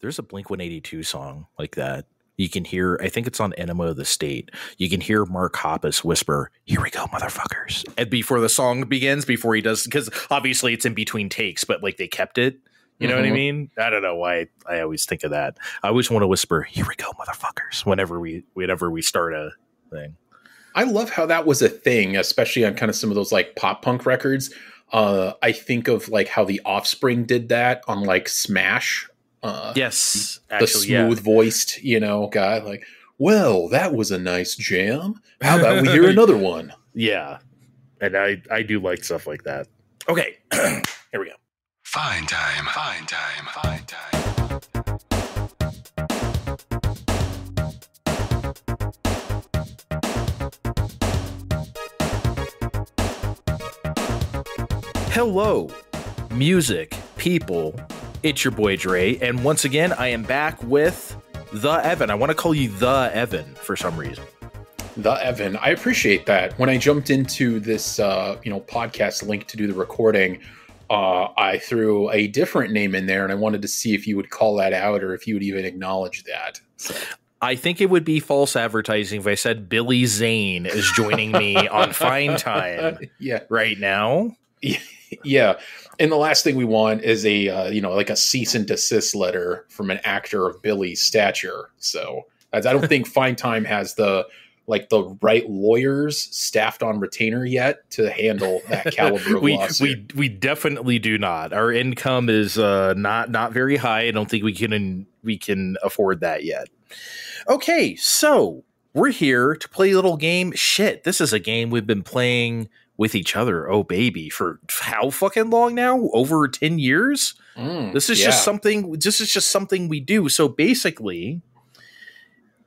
There's a Blink-182 song like that. You can hear, I think it's on Enema of the State. You can hear Mark Hoppus whisper, "Here we go, motherfuckers." And before the song begins, before he does, because obviously it's in between takes, but like they kept it. You know what I mean? I don't know why I always think of that. I always want to whisper, "Here we go, motherfuckers," whenever we start a thing. I love how that was a thing, especially on kind of some of those like pop punk records. I think of like how the Offspring did that on like Smash. Yes, actually, the smooth voiced, guy like, "Well, that was a nice jam. How about we hear another one?" Yeah, and I do like stuff like that. Okay, here we go. Fine time. Hello, music people. It's your boy Dre, and once again, I am back with the Evan. I want to call you the Evan for some reason. The Evan. I appreciate that. When I jumped into this, podcast link to do the recording, I threw a different name in there, and I wanted to see if you would call that out or if you would even acknowledge that. So. I think it would be false advertising if I said Billy Zane is joining me on Fine Time right now. Yeah. And the last thing we want is a cease and desist letter from an actor of Billy's stature. So I don't think Fine Time has the right lawyers staffed on retainer yet to handle that caliber of lawsuit. We definitely do not. Our income is not very high. I don't think we can afford that yet. Okay, so we're here to play a little game. Shit, this is a game we've been playing with each other, oh baby, for how fucking long now? Over 10 years? This is just something we do. So basically,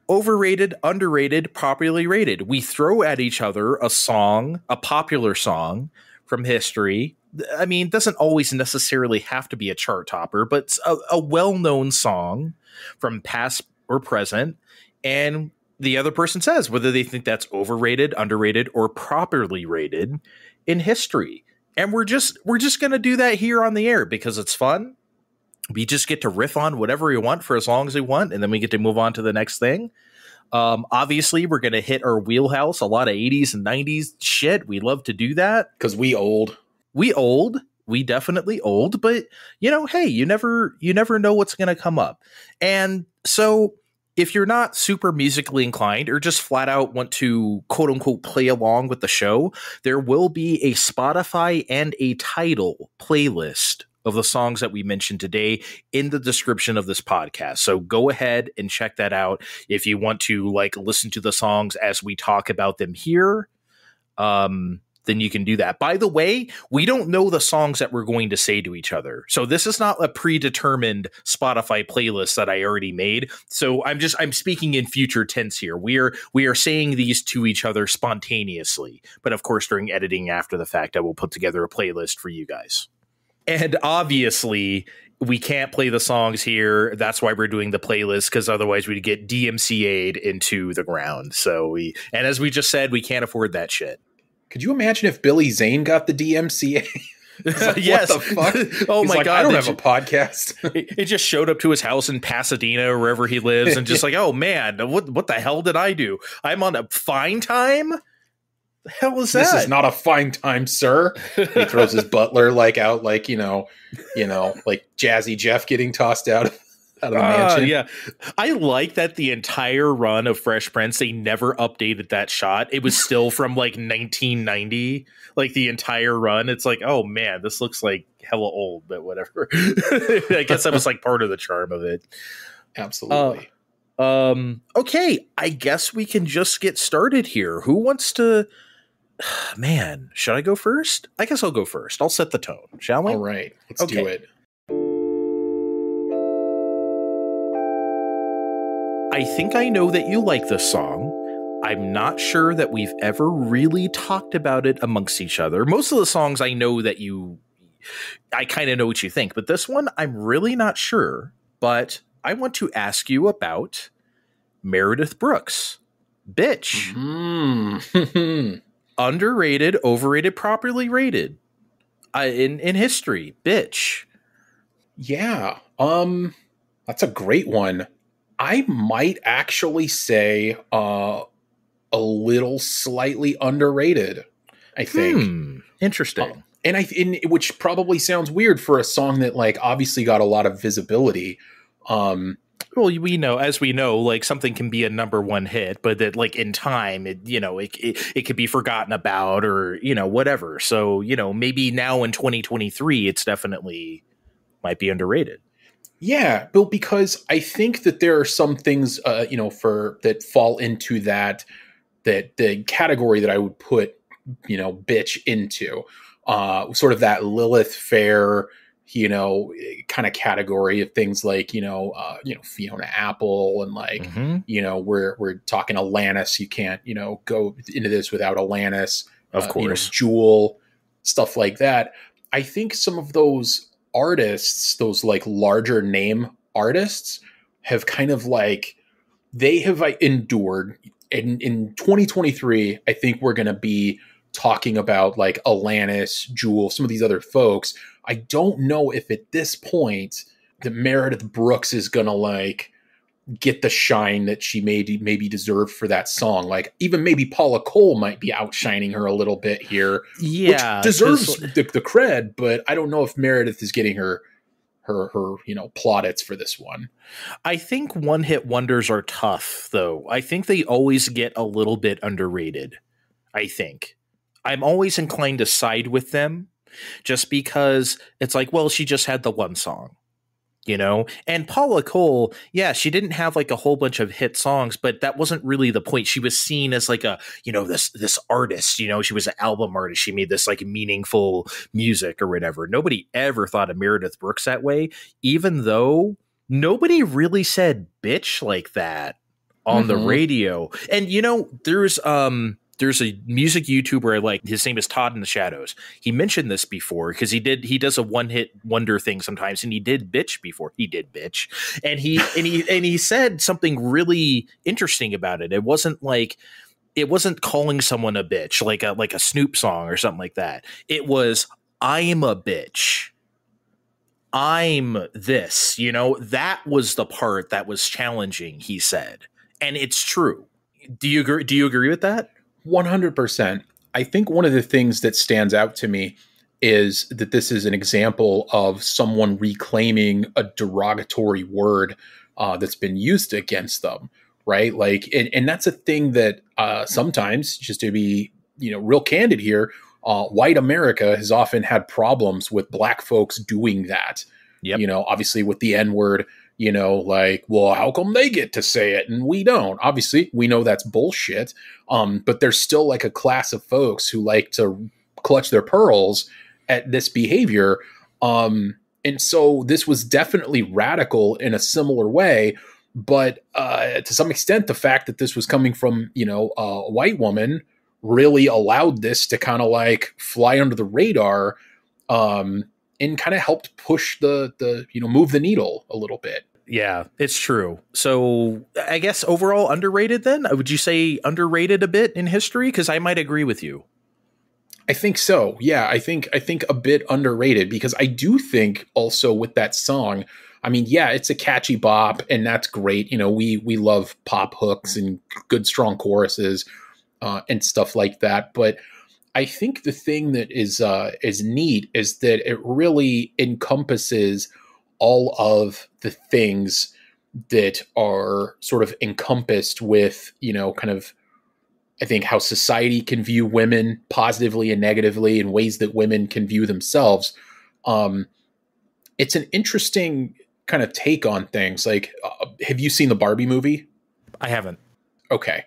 overrated, underrated, popularly rated. We throw at each other a popular song from history. I mean, it doesn't always necessarily have to be a chart topper, but it's a well-known song from past or present, and the other person says whether they think that's overrated, underrated, or properly rated in history. And we're just going to do that here on the air because it's fun. We just get to riff on whatever we want for as long as we want, and then we get to move on to the next thing. Obviously, we're going to hit our wheelhouse, a lot of 80s and 90s shit. We love to do that. Because we old. We definitely old, but hey, you never know what's going to come up. And so if you're not super musically inclined or just flat out want to quote unquote play along with the show, there will be a Spotify and a Tidal playlist of the songs that we mentioned today in the description of this podcast. So go ahead and check that out if you want to listen to the songs as we talk about them here. Then you can do that. By the way, we don't know the songs that we're going to say to each other. So this is not a predetermined Spotify playlist that I already made. So I'm speaking in future tense here. We are saying these to each other spontaneously. But of course, during editing after the fact, I will put together a playlist for you guys. And obviously, we can't play the songs here. That's why we're doing the playlist, because otherwise we'd get DMCA'd into the ground. And as we just said, we can't afford that shit. Could you imagine if Billy Zane got the DMCA? Yes. What the fuck? Oh my God. I don't have a podcast. It just showed up to his house in Pasadena or wherever he lives and just oh man, what the hell did I do? I'm on a Fine Time? The hell is that? This is not a fine time, sir. He throws his butler out like Jazzy Jeff getting tossed out of the mansion. Yeah. I like that the entire run of Fresh Prince, they never updated that shot. It was still from 1990, the entire run. It's oh man, this looks like hella old, but whatever. I guess that was part of the charm of it. Absolutely. Okay, I guess we can just get started here. Who wants to... Man, should I go first? I guess I'll go first. I'll set the tone, shall we? All right, let's do it. I think I know that you like this song. I'm not sure that we've ever really talked about it amongst each other. Most of the songs I know that I kind of know what you think, but this one I'm really not sure. But I want to ask you about Meredith Brooks. Bitch. Mm-hmm. Underrated, overrated, properly rated in history. Bitch. Yeah. That's a great one. I might actually say a little slightly underrated, I think. Interesting. Which probably sounds weird for a song that like obviously got a lot of visibility. Well, we know, as we know, like something can be a number one hit, but that like in time, it could be forgotten about or, whatever. So, maybe now in 2023, it's definitely might be underrated. Yeah, Bill, because I think that there are some things, that fall into that the category that I would put, bitch into, sort of that Lilith Fair, kind of category of things like, Fiona Apple and like, we're talking Alanis. You can't, go into this without Alanis, of course, Jewel, stuff like that. I think some of those artists, those like larger name artists, have kind of like, they have endured. In 2023, I think we're going to be talking about like Alanis, Jewel, some of these other folks. I don't know if at this point that Meredith Brooks is going to like get the shine that she maybe deserved for that song. Like even maybe Paula Cole might be outshining her a little bit here, which deserves the cred, but I don't know if Meredith is getting her plaudits for this one. I think one hit wonders are tough though. I think they always get a little bit underrated. I think I'm always inclined to side with them just because it's like, well, she just had the one song, and Paula Cole. Yeah. She didn't have like a whole bunch of hit songs, but that wasn't really the point. She was seen as like a, this artist, she was an album artist. She made this like meaningful music or whatever. Nobody ever thought of Meredith Brooks that way, even though nobody really said bitch like that on the radio. And, there's a music YouTuber I like. His name is Todd in the Shadows. He mentioned this before because he does a one hit wonder thing sometimes, and he did bitch before. He did bitch, and he said something really interesting about it. It wasn't calling someone a bitch like a Snoop song or something like that. It was, I'm a bitch. I'm this. That was the part that was challenging. He said, and it's true. Do you agree? Do you agree with that? 100%. I think one of the things that stands out to me is that this is an example of someone reclaiming a derogatory word that's been used against them, right? Like, and that's a thing that sometimes, just to be, real candid here, white America has often had problems with black folks doing that. Yep. Obviously with the N-word, like, well, how come they get to say it and we don't? Obviously, we know that's bullshit. But there's still like a class of folks who like to clutch their pearls at this behavior. And so this was definitely radical in a similar way. But to some extent, the fact that this was coming from, a white woman really allowed this to kind of like fly under the radar, and kind of helped push the move the needle a little bit. Yeah, it's true. So I guess overall underrated then? Would you say underrated a bit in history? Because I might agree with you. I think so. Yeah, I think a bit underrated because I do think also with that song, I mean, yeah, it's a catchy bop and that's great. We love pop hooks and good strong choruses and stuff like that. But I think the thing that is neat is that it really encompasses all of the things that are sort of encompassed with, kind of, I think, how society can view women positively and negatively in ways that women can view themselves. It's an interesting kind of take on things. Like, have you seen the Barbie movie? I haven't. Okay.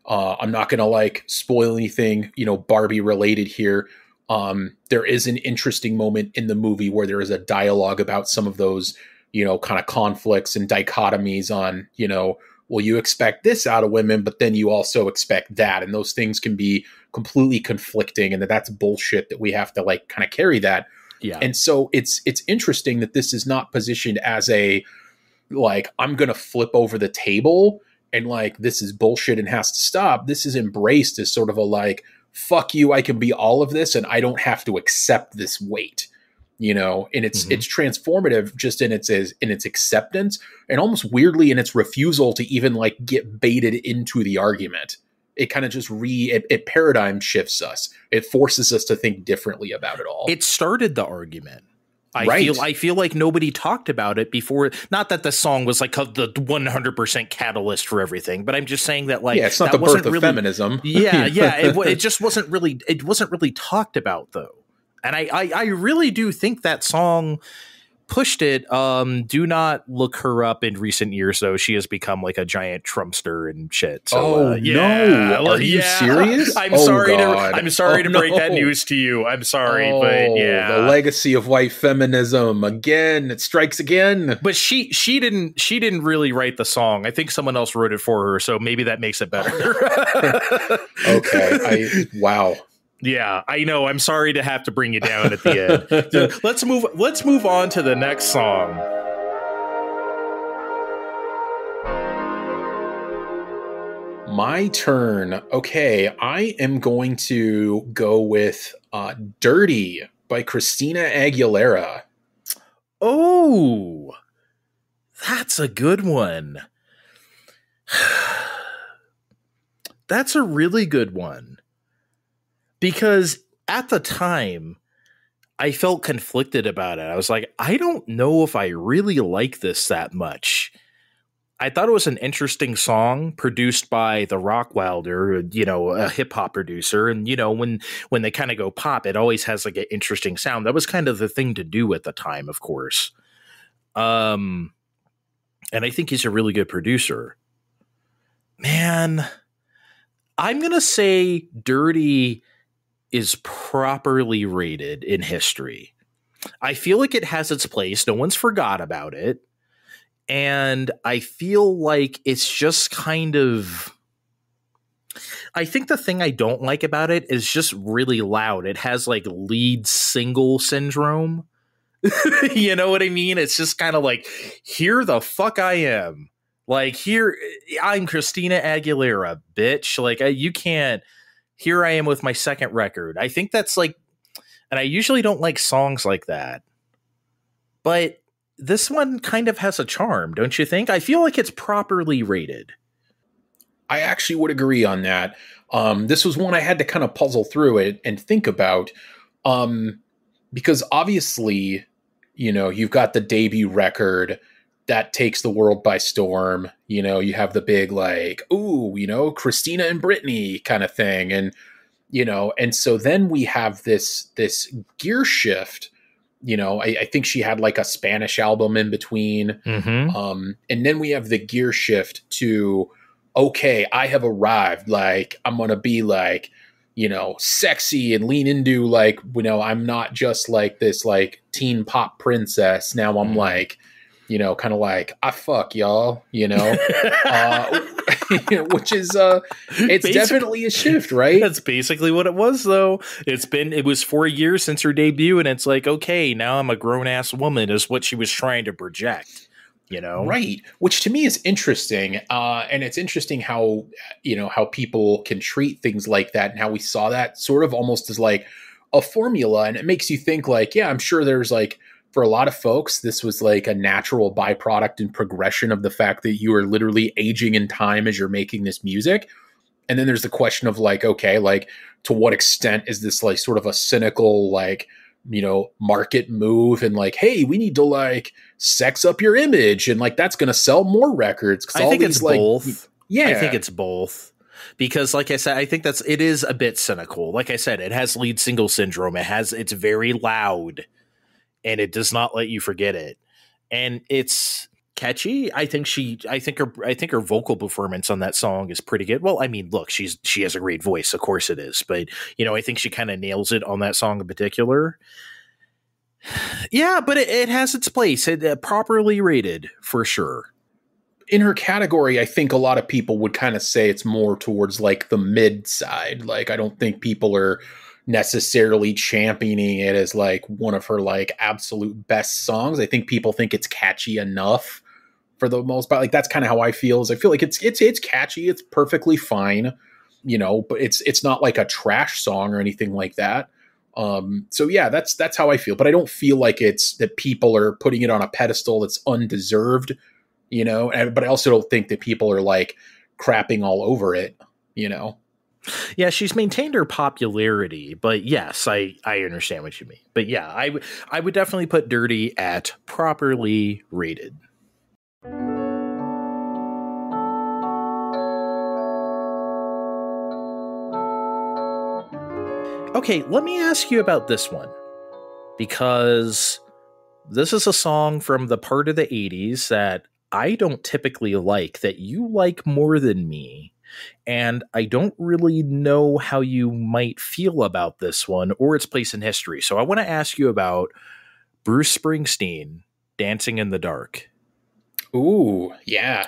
I'm not going to like spoil anything, Barbie related here. There is an interesting moment in the movie where there is a dialogue about some of those, kind of conflicts and dichotomies on, well, you expect this out of women, but then you also expect that. And those things can be completely conflicting and that's bullshit that we have to like kind of carry that. Yeah. And so it's interesting that this is not positioned as a, like, I'm going to flip over the table and like, this is bullshit and has to stop. This is embraced as sort of a like, fuck you, I can be all of this and I don't have to accept this weight. you know, and Mm-hmm. it's transformative just in its acceptance, and almost weirdly in its refusal to even like get baited into the argument. It kind of just it paradigm shifts us. It forces us to think differently about it all. It started the argument. Right. I feel like nobody talked about it before. Not that the song was like the 100% catalyst for everything, but I'm just saying that like, yeah, it's not that the birth of really, feminism. Yeah, yeah. It just wasn't really talked about though. And I really do think that song pushed it. Do not look her up in recent years though. She has become like a giant Trumpster and shit. So no, are you serious? I'm sorry to break no. that news to you. I'm sorry, but yeah, the legacy of white feminism again. It strikes again. But she didn't really write the song. I think someone else wrote it for her. So maybe that makes it better. Okay. Wow. Yeah, I know. I'm sorry to have to bring you down at the end. Let's move on to the next song. My turn. Okay, I am going to go with Dirty by Christina Aguilera. Oh, that's a good one. That's a really good one. Because at the time, I felt conflicted about it. I was like, I don't know if I really like this that much. I thought it was an interesting song produced by the Rockwilder, you know, a hip hop producer. And, you know, when they kind of go pop, it always has like an interesting sound. That was kind of the thing to do at the time, of course. And I think he's a really good producer. Man, I'm going to say Dirty is properly rated in history. I feel like it has its place. No one's forgot about it. And I feel like it's just kind of, I think the thing I don't like about it is just really loud. It has like lead single syndrome. You know what I mean? It's just kind of like, here the fuck I am. Like, here, I'm Christina Aguilera, bitch. Like, you can't, here I am with my second record. I think that's like, and I usually don't like songs like that. But this one kind of has a charm, don't you think? I feel like it's properly rated. I actually would agree on that. This was one I had to kind of puzzle through it and think about. Because obviously, you know, you've got the debut record that takes the world by storm. You know, you have the big like, ooh, you know, Christina and Britney kind of thing. And, you know, and so then we have this gear shift. You know, I think she had like a Spanish album in between. Mm-hmm. And then we have the gear shift to, okay, I have arrived. Like, I'm going to be like, you know, sexy and lean into like, you know, I'm not just like this like teen pop princess. Now I'm like, you know, kind of like, I fuck y'all, you know, which is, it's definitely a shift, right? That's basically what it was, though. It was 4 years since her debut, and it's like, okay, now I'm a grown ass woman is what she was trying to project, you know? Right. Which to me is interesting. And it's interesting how, you know, how people can treat things like that and how we saw that sort of almost as like a formula. And it makes you think like, yeah, I'm sure there's like, for a lot of folks, this was like a natural byproduct and progression of the fact that you are literally aging in time as you're making this music. And then there's the question of like, okay, like to what extent is this like sort of a cynical, like, you know, market move and like, hey, we need to like sex up your image and like that's going to sell more records. I think it's like, both. Yeah, I think it's both. Because like I said, I think it is a bit cynical. Like I said, it has lead single syndrome. It's very loud. And it does not let you forget it. And it's catchy. I think her vocal performance on that song is pretty good. Well, I mean, look, she has a great voice, of course it is. But, you know, I think she kind of nails it on that song in particular. Yeah, but it has its place. It properly rated for sure. In her category, I think a lot of people would kind of say it's more towards like the mid side. Like, I don't think people are necessarily championing it as like one of her like absolute best songs. I think people think it's catchy enough for the most part. Like that's kind of how I feel. Is I feel like it's catchy. It's perfectly fine, you know, but it's not like a trash song or anything like that. So yeah, that's how I feel. But I don't feel like it's that people are putting it on a pedestal that's undeserved, but I also don't think that people are like crapping all over it, Yeah, she's maintained her popularity, but yes, I understand what you mean. But yeah, I would definitely put Dirty at properly rated. Okay, let me ask you about this one, because this is a song from the part of the 80s that I don't typically like, that you like more than me. And I don't really know how you might feel about this one or its place in history. So I want to ask you about Bruce Springsteen, Dancing in the Dark. Ooh, yeah.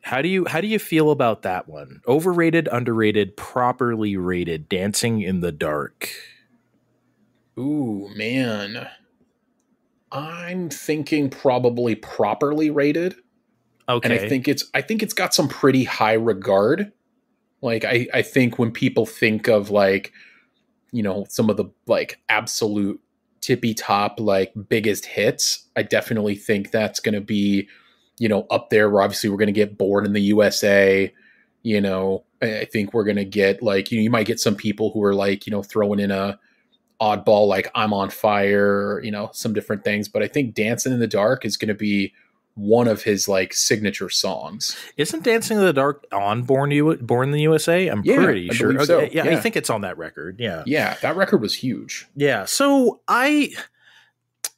How do you feel about that one? Overrated, underrated, properly rated, Dancing in the Dark. Ooh, man. I'm thinking probably properly rated. Okay. And I think it's got some pretty high regard. Like I think when people think of like, some of the like absolute tippy top, like biggest hits, I definitely think that's going to be, up there where obviously we're going to get Born in the USA. I think we're going to get like, you might get some people who are like, throwing in a oddball, like I'm on Fire, some different things. But I think Dancing in the Dark is going to be one of his like signature songs. Isn't Dancing in the Dark on Born in the USA? I'm pretty sure. Okay, so. Yeah, I think it's on that record. Yeah. Yeah, that record was huge. Yeah. So I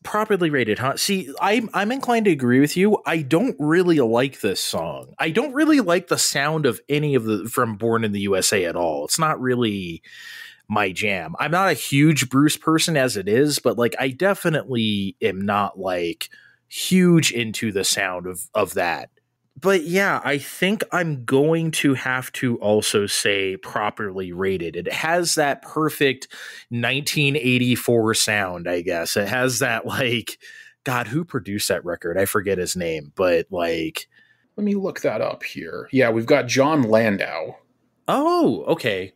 properly rated, huh? See, I'm inclined to agree with you. I don't really like this song. I don't really like the sound of any of the from Born in the USA at all. It's not really my jam. I'm not a huge Bruce person as it is, but like I definitely am not like huge into the sound of that. But yeah, I think I'm going to have to also say properly rated. It has that perfect 1984 sound, I guess. It has that like, God, who produced that record? I forget his name, but like, let me look that up here. Yeah, we've got John Landau. Oh, okay.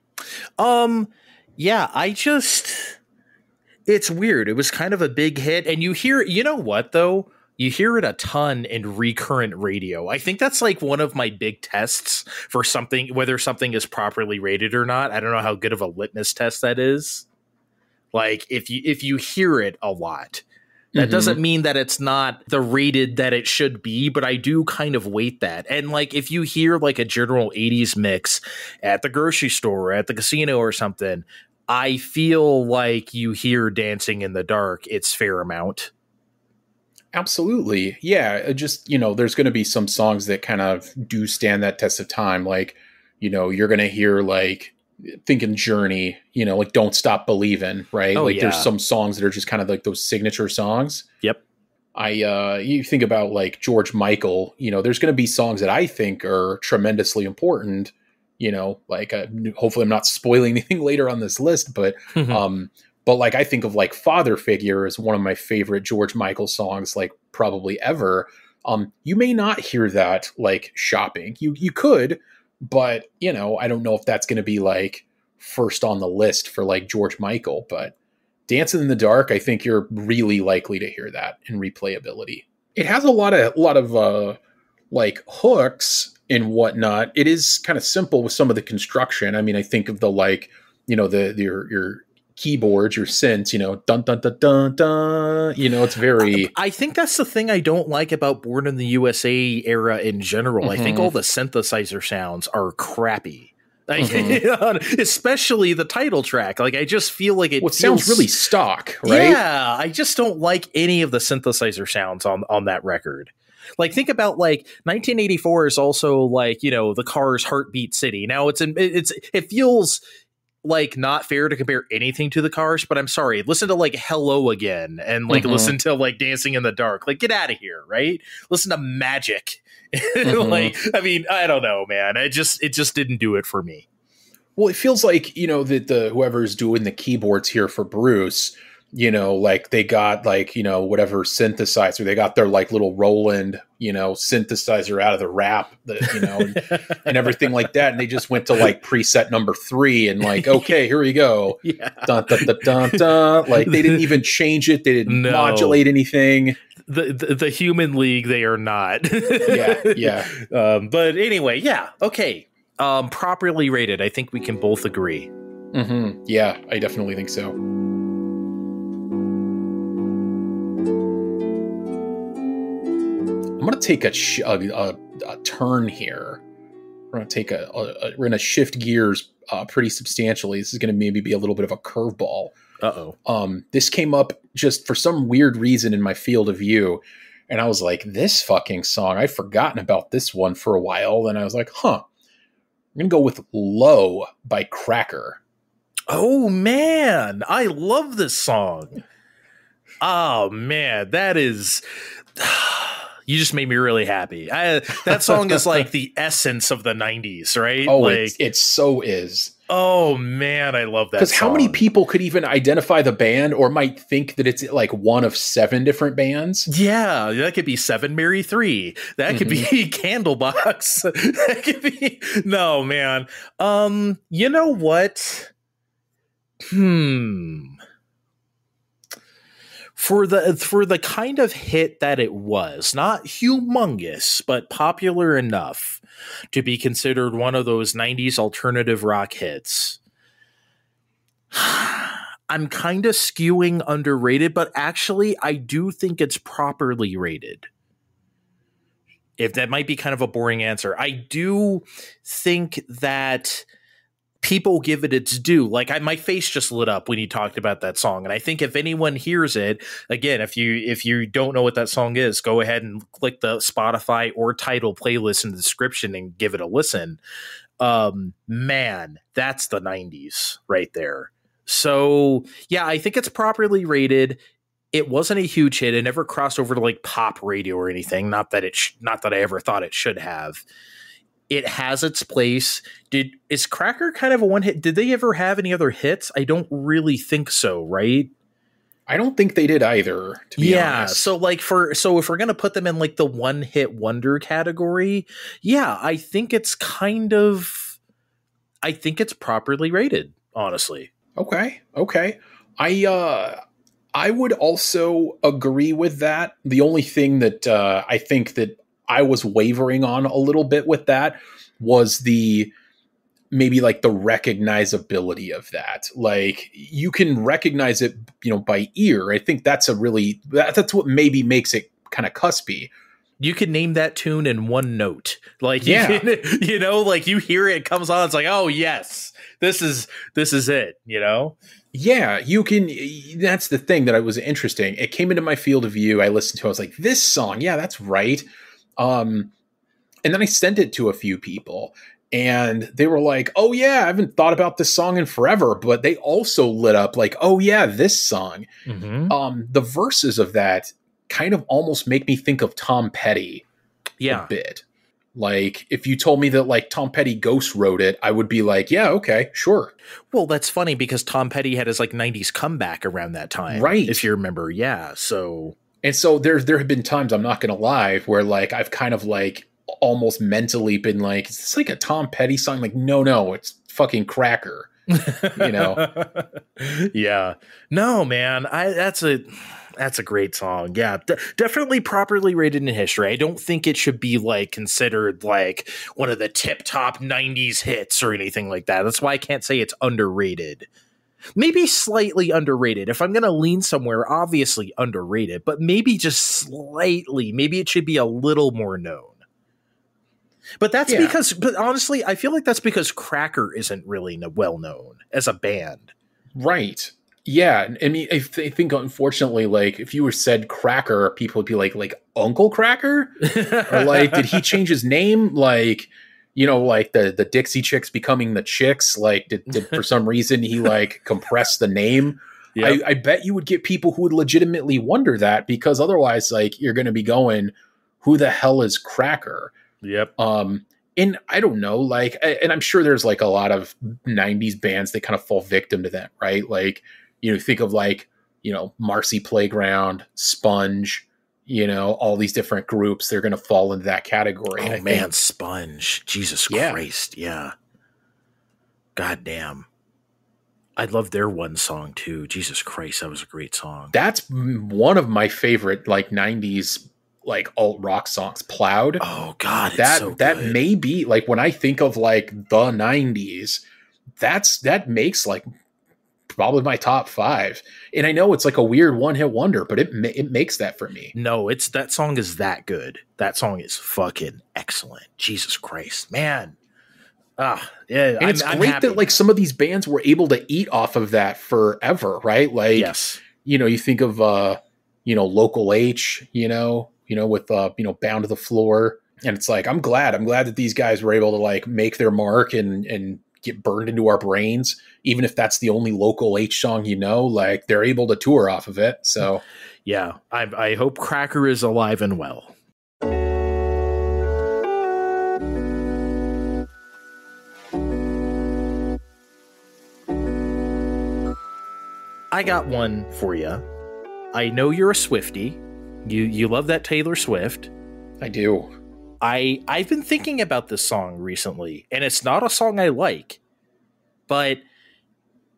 Yeah, it's weird. It was kind of a big hit, and you know what though? You hear it a ton in recurrent radio. I think that's like one of my big tests for something, whether something is properly rated or not. I don't know how good of a litmus test that is. Like if you hear it a lot, that doesn't mean that it's not the rated that it should be, but I do kind of weight that. And like if you hear like a general 80s mix at the grocery store, or at the casino or something, I feel like you hear Dancing in the Dark, it's fair amount. Absolutely. Yeah. Just, there's going to be some songs that kind of do stand that test of time. Like, you're going to hear like thinking Journey, like Don't Stop Believin', right? Oh, like yeah. There's some songs that are just kind of like those signature songs. Yep. You think about like George Michael, there's going to be songs that I think are tremendously important, like hopefully I'm not spoiling anything later on this list, but, but like I think of like Father Figure as one of my favorite George Michael songs, like probably ever. You may not hear that like shopping. You could, but I don't know if that's going to be like first on the list for like George Michael. But Dancing in the Dark, I think you're really likely to hear that in replayability. It has a lot of like hooks and whatnot. It is kind of simple with some of the construction. I mean, I think of the like your keyboards, your synths, dun dun dun dun dun. It's very. I think that's the thing I don't like about Born in the USA era in general. I think all the synthesizer sounds are crappy. Like, especially the title track. Like, I just feel like it sounds really stock, right? Yeah, I just don't like any of the synthesizer sounds on that record. Like, think about like 1984 is also like, the Cars' Heartbeat City. Now it feels like not fair to compare anything to the Cars, but I'm sorry. Listen to like Hello Again and like listen to like Dancing in the Dark. Like, get out of here, right? Listen to Magic. Like, I mean, I don't know, man. It just didn't do it for me. Well, it feels like, that whoever's doing the keyboards here for Bruce, you know, like they got like, you know, whatever synthesizer, they got their like little Roland, you know, synthesizer out of the rap, you know, and everything like that. And they just went to like preset number 3 and like, okay, here we go. Yeah. Dun, dun, dun, dun, dun. Like they didn't even change it. They didn't modulate anything. The Human League, they are not. Yeah. But anyway, yeah. Okay. Properly rated. I think we can both agree. Mm-hmm. Yeah, I definitely think so. I'm going to take a turn here. We're going to take we're going to shift gears pretty substantially. This is going to maybe be a little bit of a curveball. Uh-oh. This came up just for some weird reason in my field of view. And I was like, this fucking song, I'd forgotten about this one for a while. And I was like, I'm going to go with Low by Cracker. Oh, man. I love this song. Oh, man. That is... You just made me really happy. That song is like the essence of the 90s, right? Oh, like, it so is. Oh, man, I love that song. Because how many people could even identify the band or might think that it's like one of 7 different bands? Yeah, that could be 7 Mary 3. That could be Candlebox. That could be... No, man. You know what? For the kind of hit that it was, not humongous, but popular enough to be considered one of those 90s alternative rock hits, I'm kind of skewing underrated, but actually I do think it's properly rated. If that might be kind of a boring answer, I do think that people give it its due. Like my face just lit up when you talked about that song. And I think if anyone hears it, again, if you don't know what that song is, go ahead and click the Spotify or Tidal playlist in the description and give it a listen. Man, that's the 90s right there. So yeah, I think it's properly rated. It wasn't a huge hit. It never crossed over to like pop radio or anything. Not that I ever thought it should have. It has its place. Is Cracker kind of a one hit? Did they ever have any other hits? I don't really think so, right? I don't think they did either, to be honest. So if we're gonna put them in like the one hit wonder category, yeah, I think it's properly rated, honestly. Okay. I would also agree with that. The only thing that I think that I was wavering on a little bit with that was maybe like the recognizability of that. Like you can recognize it, you know, by ear. I think that's that's what maybe makes it kind of cuspy. You can name that tune in one note. Like, yeah. You know, like you hear it comes on. It's like, oh yes, this is it, you know? Yeah, you can. That's the thing that was interesting. It came into my field of view. I listened to it. I was like, this song. Yeah, that's right. And then I sent it to a few people and they were like, oh yeah, I haven't thought about this song in forever, but they also lit up like, oh yeah, this song. The verses of that kind of almost make me think of Tom Petty a bit. Like if you told me that like Tom Petty ghost wrote it, I would be like, yeah, okay, sure. Well, that's funny because Tom Petty had his like 90s comeback around that time. Right. If you remember. Yeah. So. And so there have been times, I'm not going to lie, where like I've kind of like almost mentally been like, is this like a Tom Petty song? Like, no, it's fucking Cracker, you know? Yeah. No, man. That's a great song. Yeah. Definitely properly rated in history. I don't think it should be like considered like one of the tip top 90s hits or anything like that. That's why I can't say it's underrated. Maybe slightly underrated. If I'm going to lean somewhere, obviously underrated, but maybe just slightly. Maybe it should be a little more known. But that's but honestly, I feel like that's because Cracker isn't really well known as a band. Right. Yeah. I mean, I think unfortunately, like if you were said Cracker, people would be like Uncle Cracker? Or like, did he change his name? Like, you know, like the Dixie Chicks becoming the Chicks, like did for some reason he like compressed the name. Yep. I bet you would get people who would legitimately wonder that because otherwise like you're going to be going, who the hell is Cracker? Yep. And I don't know, like, and I'm sure there's like a lot of 90s bands that kind of fall victim to that, right? Like, you know, think of like, Marcy Playground, Sponge, all these different groups, they're going to fall into that category. Oh, man, Sponge. Jesus Christ. Yeah. God damn. I love their one song, too. Jesus Christ, that was a great song. That's one of my favorite, 90s, alt-rock songs. Plowed. Oh, God, that may be, when I think of, the 90s, that makes, probably my top 5. And I know it's a weird one-hit wonder, but it makes that for me. No, that song is that good. That song is fucking excellent. Jesus Christ, man. Yeah, and it's great that some of these bands were able to eat off of that forever, right? Yes. You think of Local H, with Bound to the Floor, and it's I'm glad that these guys were able to make their mark and get burned into our brains, even if that's the only Local H song, they're able to tour off of it. So yeah, I hope Cracker is alive and well. I got one for you. I know you're a Swiftie. You love that Taylor Swift. I do. I've been thinking about this song recently, and it's not a song I like, but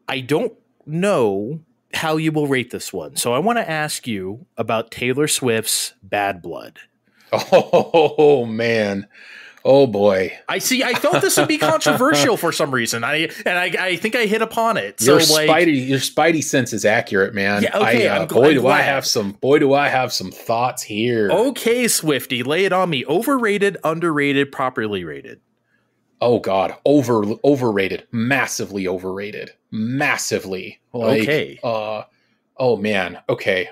I don't know how you will rate this one. So I want to ask you about Taylor Swift's Bad Blood. Oh, man. Oh boy! I thought this would be controversial for some reason. I think I hit upon it. Your Spidey sense is accurate, man. Yeah, okay. I have some thoughts here. Okay, Swiftie, lay it on me. Overrated, underrated, properly rated. Oh God, overrated, massively overrated, massively. Okay. Oh man. Okay.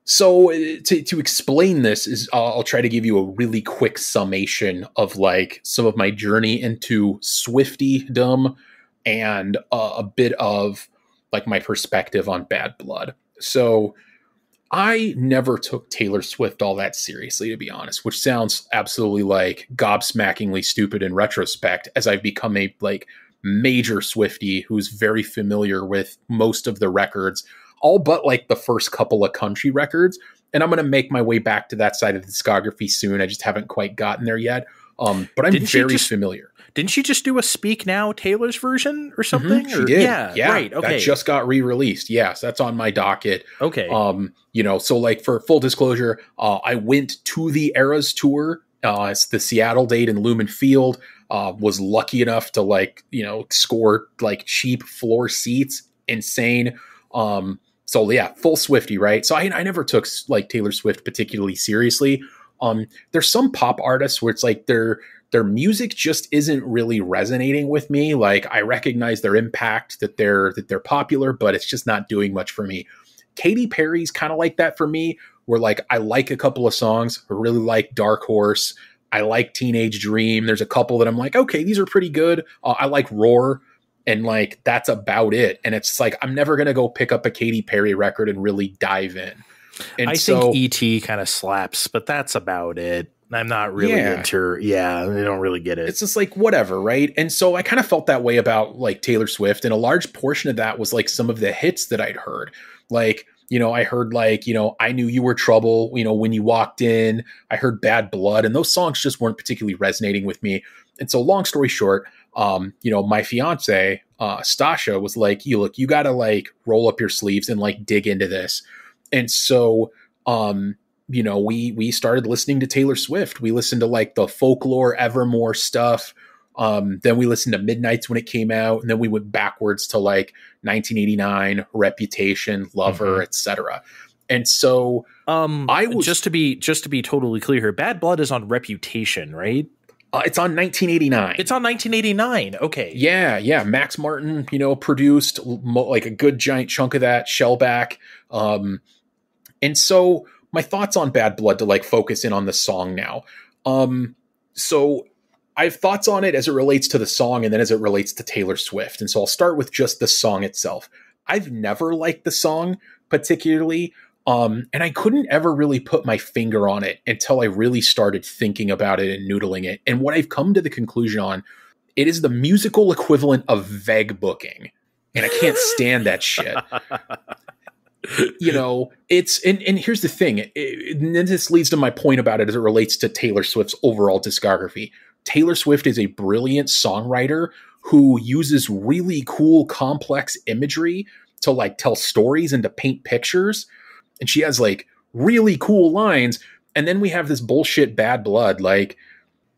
So to explain this is I'll try to give you a really quick summation of some of my journey into Swiftiedom and a bit of my perspective on Bad Blood. So I never took Taylor Swift all that seriously, to be honest, which sounds absolutely gobsmackingly stupid in retrospect, as I've become a major Swiftie who's very familiar with most of the records, all but the first couple of country records. And I'm going to make my way back to that side of the discography soon. I just haven't quite gotten there yet. But I'm very familiar. Didn't she just do a Speak Now Taylor's version or something? Mm-hmm, she did. Yeah. Right. Okay. That just got re-released. Yes. That's on my docket. Okay. So for full disclosure, I went to the Eras tour. It's the Seattle date in Lumen Field. Was lucky enough to score cheap floor seats. Insane. So yeah, full Swiftie, right? So I never took Taylor Swift particularly seriously. There's some pop artists where it's their music just isn't really resonating with me. I recognize their impact, that they're popular, but it's just not doing much for me. Katy Perry's kind of like that for me, where I like a couple of songs. I really like Dark Horse. I like Teenage Dream. There's a couple that I'm okay, these are pretty good. I like Roar. And that's about it. And it's I'm never going to go pick up a Katy Perry record and really dive in. And I think E.T. kind of slaps, but that's about it. I'm not really into, I don't really get it. It's just whatever, right? And so I kind of felt that way about Taylor Swift. And a large portion of that was some of the hits that I'd heard. I heard I Knew You Were Trouble, When You Walked In. I heard Bad Blood. And those songs just weren't particularly resonating with me. And so long story short, my fiance, Stasha, was you got to roll up your sleeves and dig into this. And so, we started listening to Taylor Swift. We listened to the Folklore, Evermore stuff. Then we listened to Midnights when it came out. And then we went backwards to 1989, Reputation, Lover, etc. And so, I was just to be totally clear here, Bad Blood is on Reputation, right? It's on 1989. It's on 1989. Okay. Yeah. Max Martin, produced a good giant chunk of that, Shellback. And so my thoughts on Bad Blood to focus in on the song now. So I have thoughts on it as it relates to the song and then as it relates to Taylor Swift. And so I'll start with just the song itself. I've never liked the song particularly. And I couldn't ever really put my finger on it until I really started thinking about it and noodling it. And what I've come to the conclusion on, it is the musical equivalent of veg booking. And I can't stand that shit. you know, it's, and here's the thing. And this leads to my point about it as it relates to Taylor Swift's overall discography. Taylor Swift is a brilliant songwriter who uses really cool, complex imagery to like tell stories and to paint pictures. And she has like really cool lines. And then we have this bullshit Bad Blood. Like,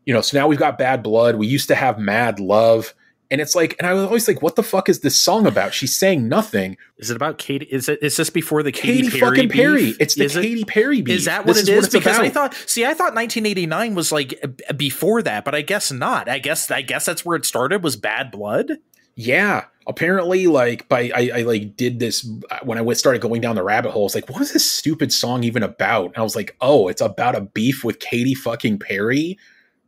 you know, so now we've got Bad Blood. We used to have Mad Love. And it's like, and I was always like, what the fuck is this song about? She's saying nothing. Is it about Katy? Is this before the Katy Katy Perry fucking beef? Perry? It's the Katy Perry beef. Is that what it is? Because about. I thought 1989 was like before that, but I guess not. I guess that's where it started, was Bad Blood. Yeah, apparently, like, I like did this when I started going down the rabbit hole. It's like, what is this stupid song even about? And I was like, oh, it's about a beef with Katy fucking Perry.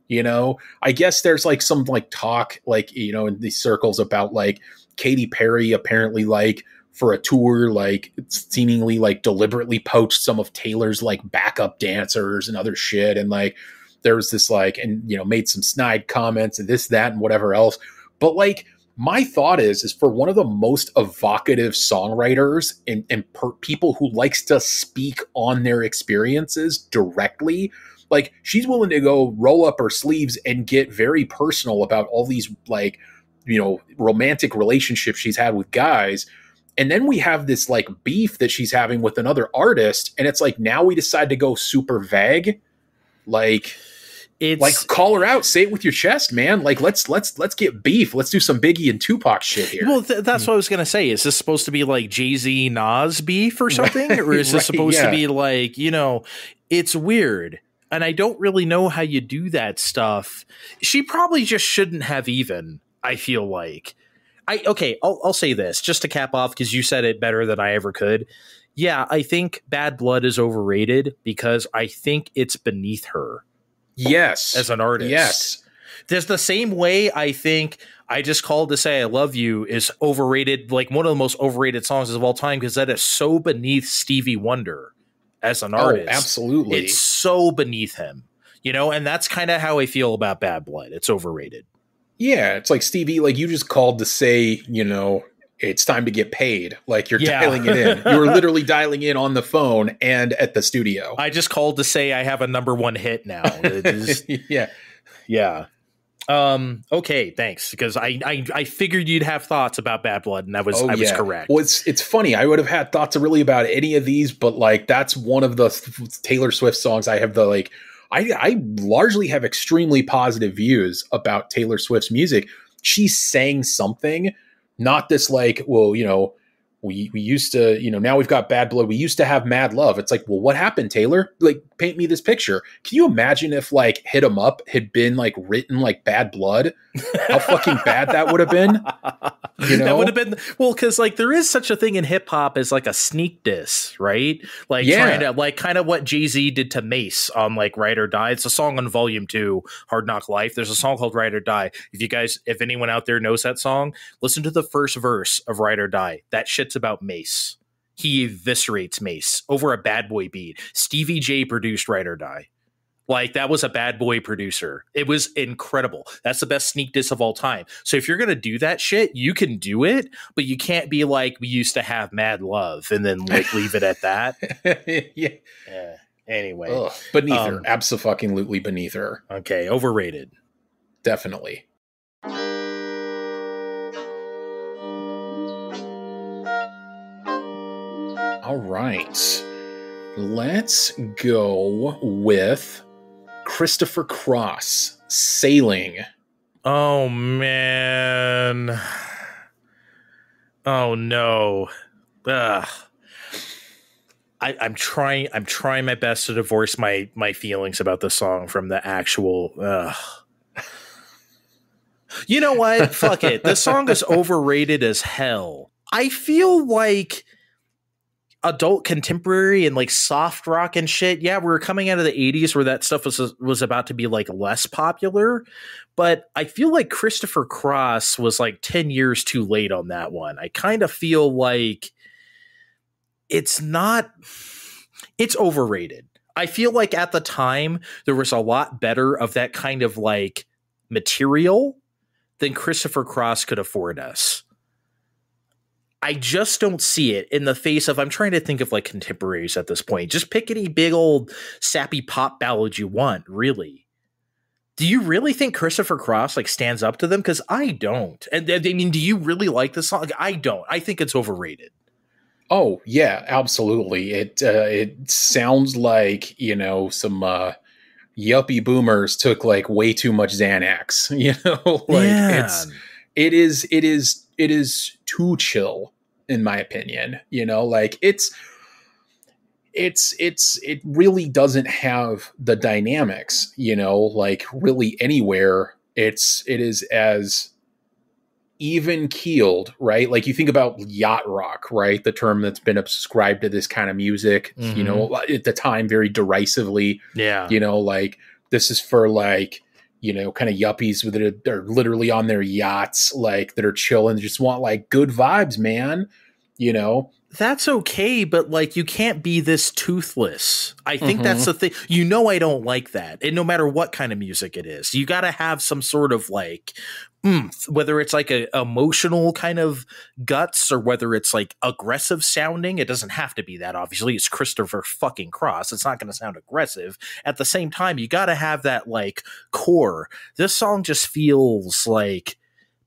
You know, I guess there's like some like talk, like, you know, in these circles about like Katy Perry apparently like for a tour, like seemingly like deliberately poached some of Taylor's like backup dancers and other shit. And like there was this like, and, you know, made some snide comments and this, that, and whatever else. But like, my thought is for one of the most evocative songwriters and people who likes to speak on their experiences directly, like she's willing to go roll up her sleeves and get very personal about all these like, you know, romantic relationships she's had with guys. And then we have this like beef that she's having with another artist. And it's like, now we decide to go super vague. Like, it's like, call her out, say it with your chest, man. Like, let's get beef. Let's do some Biggie and Tupac shit here. Well, that's what I was going to say. Is this supposed to be like Jay-Z Nas beef or something? Right, or is this supposed to be like, you know, it's weird. And I don't really know how you do that stuff. She probably just shouldn't have even, I feel like. I'll say this just to cap off, because you said it better than I ever could. Yeah, I think Bad Blood is overrated because I think it's beneath her. Yes. As an artist. Yes. There's the same way I think I Just Called to Say I Love You is overrated, like one of the most overrated songs of all time, because that is so beneath Stevie Wonder as an artist. Oh, absolutely. It's so beneath him, you know, and that's kind of how I feel about Bad Blood. It's overrated. Yeah, it's like, Stevie, like you just called to say, you know, it's time to get paid. Like you're dialing it in. You were literally dialing in on the phone and at the studio. I just called to say I have a #1 hit now. Yeah. Yeah. Okay, thanks. Because I figured you'd have thoughts about Bad Blood, and I was correct. Well, it's funny. I would have had thoughts really about any of these, but like that's one of the Taylor Swift songs I have the like. I largely have extremely positive views about Taylor Swift's music. She's saying something, not this like, well, you know, we used to, you know, now we've got Bad Blood. We used to have Mad Love. It's like, well, what happened, Taylor? Like, paint me this picture. Can you imagine if like Hit 'Em Up had been like written like Bad Blood? How fucking bad that would have been. You know, that would have been, well, because like there is such a thing in hip hop as like a sneak diss, right? Like trying to like kind of what Jay-Z did to Mace on like Ride or Die. It's a song on Volume 2, Hard Knock Life. There's a song called Ride or Die. If anyone out there knows that song, listen to the first verse of Ride or Die. That shit's about Mace. He eviscerates Mace over a Bad Boy beat. Stevie J produced Ride or Die. Like, that was a Bad Boy producer. It was incredible. That's the best sneak diss of all time. So if you're going to do that shit, you can do it, but you can't be like, we used to have Mad Love and then like leave it at that. Yeah. Anyway. Ugh, beneath her. Abso-fucking-lutely beneath her. Okay. Overrated. Definitely. All right. Let's go with Christopher Cross, Sailing. Oh, man. Oh, no. Ugh. I'm trying my best to divorce my feelings about the song from the actual. You know what? Fuck it. This song is overrated as hell. I feel like adult contemporary and like soft rock and shit. Yeah, we were coming out of the 80s where that stuff was about to be like less popular, but I feel like Christopher Cross was like 10 years too late on that one. I kind of feel like it's overrated. I feel like at the time there was a lot better of that kind of like material than Christopher Cross could afford us. I just don't see it in the face of, I'm trying to think of like contemporaries at this point. Just pick any big old sappy pop ballad you want, really. Do you really think Christopher Cross like stands up to them? Because I don't. And I mean, do you really like this song? Like, I don't. I think it's overrated. Oh yeah, absolutely. It sounds like, you know, some yuppie boomers took like way too much Xanax. You know, like it is too chill, in my opinion. You know, like it really doesn't have the dynamics, you know, like really anywhere. It is as even keeled, right? Like you think about yacht rock, right? The term that's been ascribed to this kind of music, you know, at the time, very derisively. Yeah. You know, like this is for like, you know, kind of yuppies that are literally on their yachts, like that are chilling, just want like good vibes, man. You know, that's okay, but like you can't be this toothless. I think that's the thing. You know, I don't like that. And no matter what kind of music it is, you got to have some sort of like whether it's like a emotional kind of guts or whether it's like aggressive sounding. It doesn't have to be that. Obviously, it's Christopher fucking Cross. It's not going to sound aggressive. At the same time, you got to have that like core. This song just feels like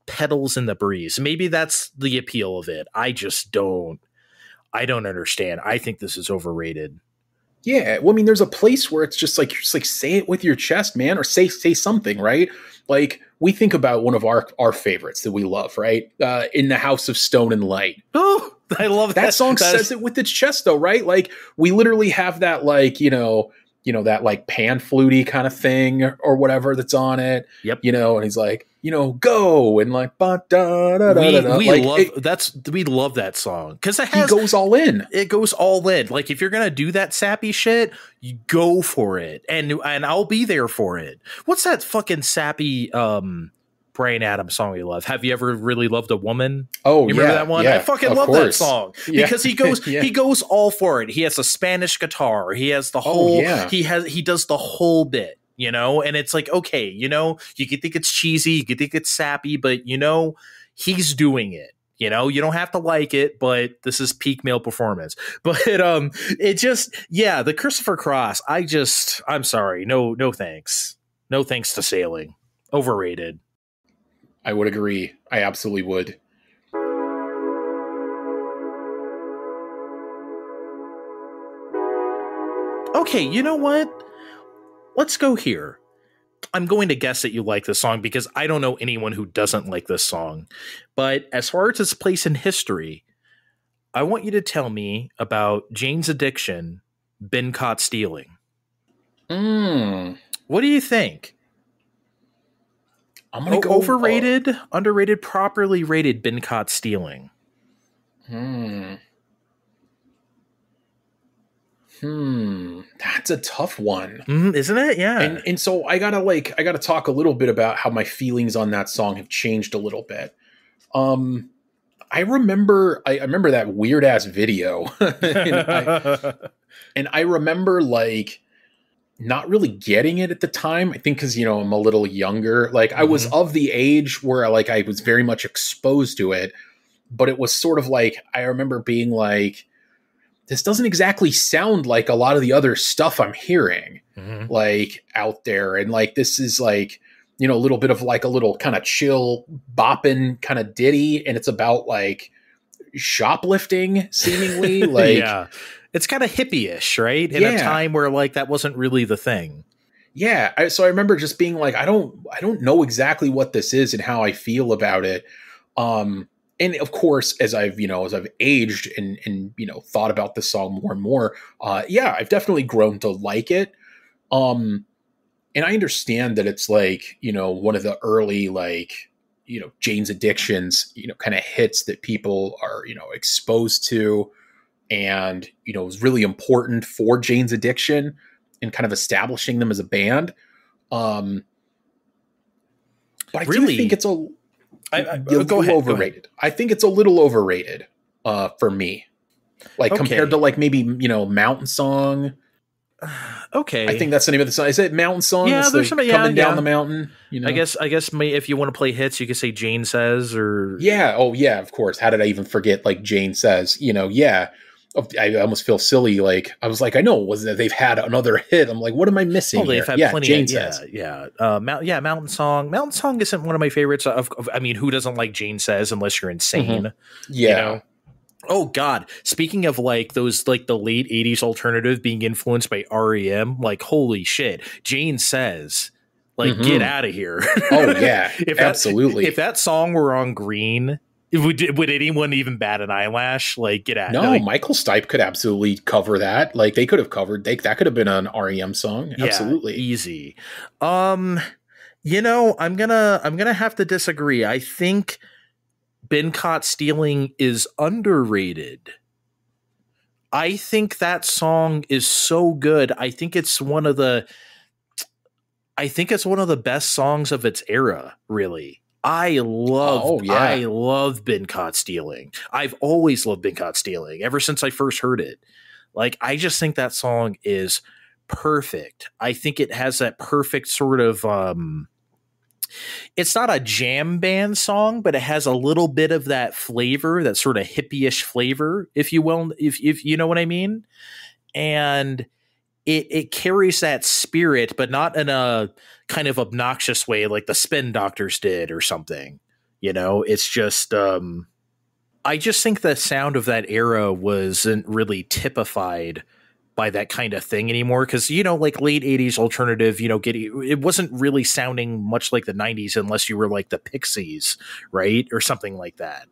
petals in the breeze. Maybe that's the appeal of it. I don't understand. I think this is overrated. Yeah, well, I mean, there's a place where it's just like say it with your chest, man, or say something, right? Like we think about one of our favorites that we love, right? In the House of Stone and Light. Oh, I love that song. Says it with its chest, though, right? Like we literally have that, like you know that like pan fluty kind of thing or whatever that's on it. Yep. You know, and he's like, you know, go and like ba da da da da. We love that song because he goes all in. It goes all in. Like if you're gonna do that sappy shit, you go for it, and I'll be there for it. What's that fucking sappy Bryan Adams song we love? Have you ever really loved a woman? Oh, you remember that one? Yeah, I fucking love that song because he goes he goes all for it. He has a Spanish guitar. He has the whole. He does the whole bit. You know, and it's like, okay, you know, you could think it's cheesy, you could think it's sappy, but you know, he's doing it. You know, you don't have to like it, but this is peak male performance. But it just, yeah, the Christopher Cross, I'm sorry, no thanks. No thanks to sailing. Overrated. I would agree. I absolutely would. Okay, you know what? Let's go here. I'm going to guess that you like this song because I don't know anyone who doesn't like this song. But as far as its place in history, I want you to tell me about Jane's Addiction, Been Caught Stealing. What do you think? I'm going to go overrated, underrated, properly rated, Been Caught Stealing. That's a tough one, isn't it? Yeah. And so I gotta talk a little bit about how my feelings on that song have changed a little bit. I remember that weird ass video, and I remember like not really getting it at the time. I think because you know I'm a little younger. Like I was of the age where like I was very much exposed to it, but it was sort of like I remember being like, this doesn't exactly sound like a lot of the other stuff I'm hearing like out there. And like, this is like, you know, a little bit of like a little kind of chill bopping kind of ditty. And it's about like shoplifting seemingly like, yeah, it's kind of hippie-ish, right? In a time where like, that wasn't really the thing. Yeah. So I remember just being like, I don't know exactly what this is and how I feel about it. And of course, as I've aged and thought about this song more and more, I've definitely grown to like it. And I understand that it's like, you know, one of the early, like, you know, Jane's Addictions, you know, kind of hits that people are, you know, exposed to and, you know, was really important for Jane's Addiction and kind of establishing them as a band. But I do think it's go ahead, overrated. I think it's a little overrated for me. Like compared to like maybe, you know, Mountain Song. Okay. I think that's the name of the song. Is it Mountain Song? Yeah, It's there's like some, coming down the mountain. You know? I guess if you want to play hits, you could say Jane Says or Yeah. Oh, yeah. Of course. How did I even forget? Like Jane Says. You know. Yeah. I almost feel silly. Like I was like, I know it was that they've had another hit. I'm like, what am I missing? They've here? had Yeah, plenty. Jane Says. Mountain Song. Mountain Song isn't one of my favorites. I mean, who doesn't like Jane Says unless you're insane? Mm-hmm. Yeah. You know? Oh God! Speaking of like those, like the late '80s alternative being influenced by REM, like holy shit, Jane Says, like get out of here. Oh yeah, absolutely. If that song were on Green, would anyone even bat an eyelash? Like get out. No, like, Michael Stipe could absolutely cover that. Like they could have covered. That could have been an REM song. Absolutely, easy. You know, I'm gonna have to disagree. I think Been Caught Stealing is underrated. I think that song is so good. I think it's one of the best songs of its era, really. I love Been Caught Stealing. I've always loved Been Caught Stealing ever since I first heard it. Like, I just think that song is perfect. I think it has that perfect sort of, it's not a jam band song, but it has a little bit of that flavor, that sort of hippie-ish flavor, if you will, if you know what I mean. And it carries that spirit, but not in a kind of obnoxious way like the Spin Doctors did or something. You know, it's just, I just think the sound of that era wasn't really typified by that kind of thing anymore. Cause you know, like late 80s alternative, you know, it wasn't really sounding much like the 90s unless you were like the Pixies, right? Or something like that.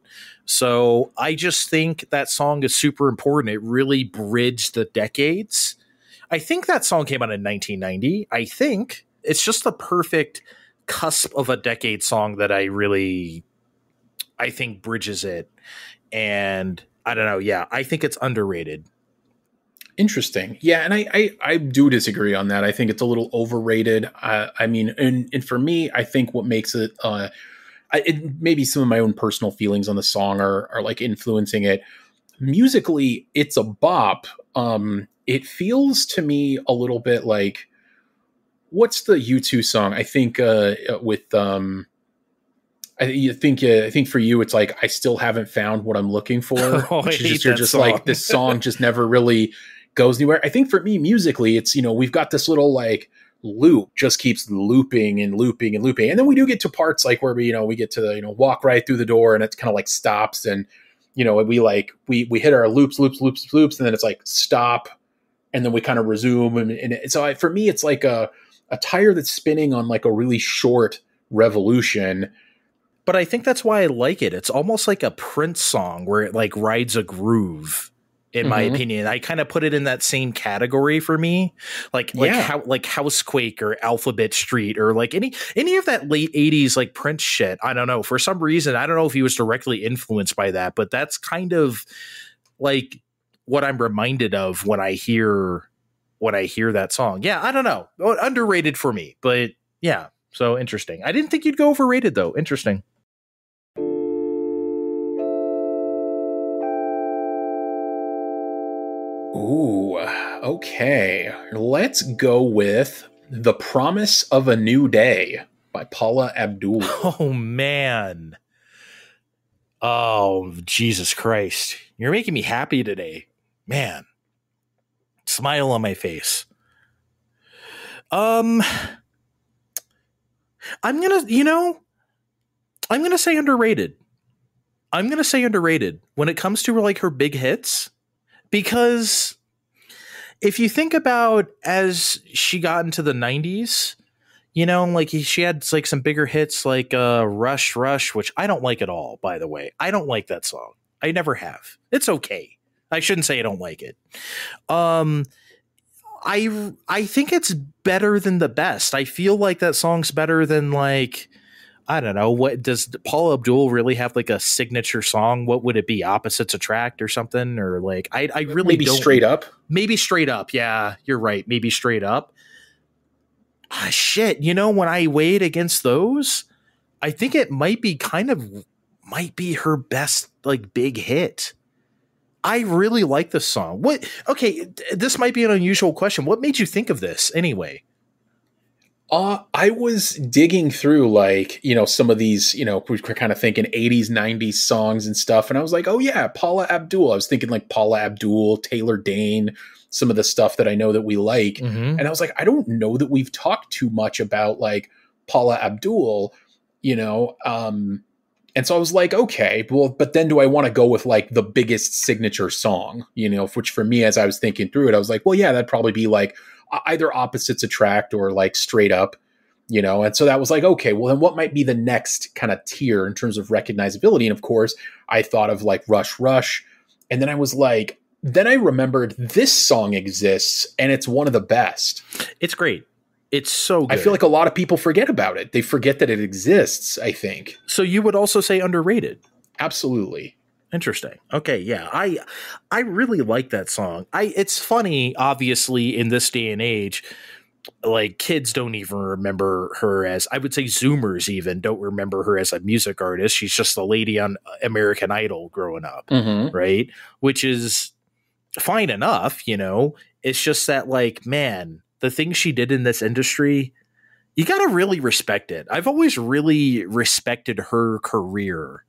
So I just think that song is super important. It really bridged the decades. I think that song came out in 1990. I think it's just the perfect cusp of a decade song that I think bridges it. And I don't know. Yeah, I think it's underrated. Interesting. Yeah, and I do disagree on that. I think it's a little overrated. I mean, and for me, I think what makes it, maybe some of my own personal feelings on the song are like influencing it. Musically, it's a bop. It feels to me a little bit like, what's the U2 song? I think with I think for you, it's like, I still haven't found what I'm looking for. You're just song. Like, this song just never really goes anywhere. I think for me, musically, it's, you know, we've got this little like loop just keeps looping and looping and looping. And then we do get to parts like where we get to, walk right through the door and it's kind of like stops. And, we hit our loops. And then it's like stop. And then we kind of resume. And so for me, it's like a tire that's spinning on like a really short revolution. But I think that's why I like it. It's almost like a Prince song where it like rides a groove, in my opinion. I kind of put it in that same category for me. Like Housequake or Alphabet Street or like any of that late 80s like Prince shit. I don't know. For some reason, I don't know if he was directly influenced by that, but that's kind of like what I'm reminded of when I hear that song. Yeah, I don't know. Underrated for me, but yeah. So interesting. I didn't think you'd go overrated though. Interesting. Ooh, okay. Let's go with The Promise of a New Day by Paula Abdul. Oh, man. Oh, Jesus Christ. You're making me happy today. Man. Smile on my face. I'm going to say underrated. I'm going to say underrated when it comes to like her big hits. Because if you think about as she got into the 90s, like she had like some bigger hits like Rush, which I don't like at all, by the way. I don't like that song. I never have. It's okay. I shouldn't say I don't like it. I think it's better than the best. I feel like that song's better than like, I don't know. What does Paula Abdul really have like a signature song? What would it be? Opposites Attract or something? Or like, I really maybe don't. Straight Up. Maybe Straight Up. Yeah, you're right. Maybe Straight Up. Shit. When I weighed against those, I think it might be her best like big hit. I really like this song. This might be an unusual question. What made you think of this anyway? I was digging through like, some of these, we're kind of thinking 80s, 90s songs and stuff. And I was like, oh yeah, Paula Abdul. I was thinking like Paula Abdul, Taylor Dane, some of the stuff that I know that we like. Mm-hmm. And I was like, I don't know that we've talked too much about like Paula Abdul, and so I was like, okay, well, but then do I want to go with like the biggest signature song, which for me, as I was thinking through it, I was like, well, yeah, that'd probably be like either Opposites Attract or like Straight Up, and so that was like, okay, well, then what might be the next kind of tier in terms of recognizability? And of course, I thought of like Rush Rush. And then I was like, then I remembered this song exists and it's one of the best. It's great. It's so good. I feel like a lot of people forget about it. They forget that it exists, I think. So you would also say underrated? Absolutely. Interesting. Okay, yeah. I really like that song. It's funny, obviously, in this day and age, like kids don't even remember her as, I would say Zoomers even don't remember her as a music artist. She's just a lady on American Idol growing up, right? Which is fine enough, It's just that, like, man, the things she did in this industry, you got to really respect it. I've always really respected her career.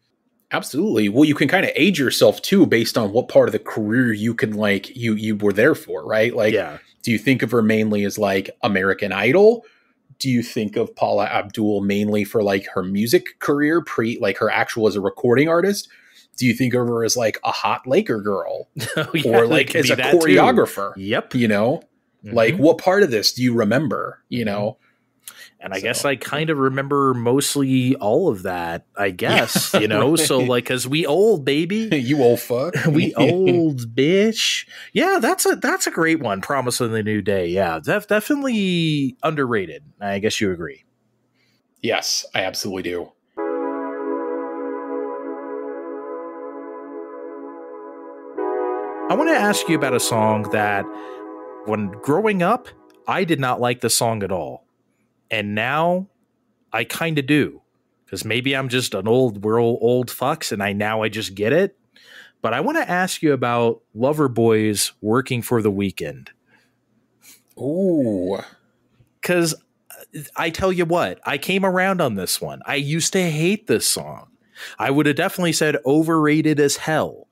Absolutely. Well, you can kind of age yourself too, based on what part of the career you can like, you were there for, right? Like, do you think of her mainly as like American Idol? Do you think of Paula Abdul mainly for like her music career, like her actual as a recording artist? Do you think of her as like a hot Laker girl or like as a choreographer? Too. Yep. Like what part of this do you remember, And I guess I kind of remember mostly all of that, I guess, so like, cause we old, baby. You old fuck. We old bitch. Yeah, that's a great one. Promise of the New Day. Yeah, definitely underrated. I guess you agree. Yes, I absolutely do. I want to ask you about a song that when growing up, I did not like the song at all. And now I kind of do, because maybe I'm just an old fucks and I just get it. But I want to ask you about Loverboy's Working for the Weekend. Ooh. Because I tell you what, I came around on this one. I used to hate this song. I would have definitely said overrated as hell.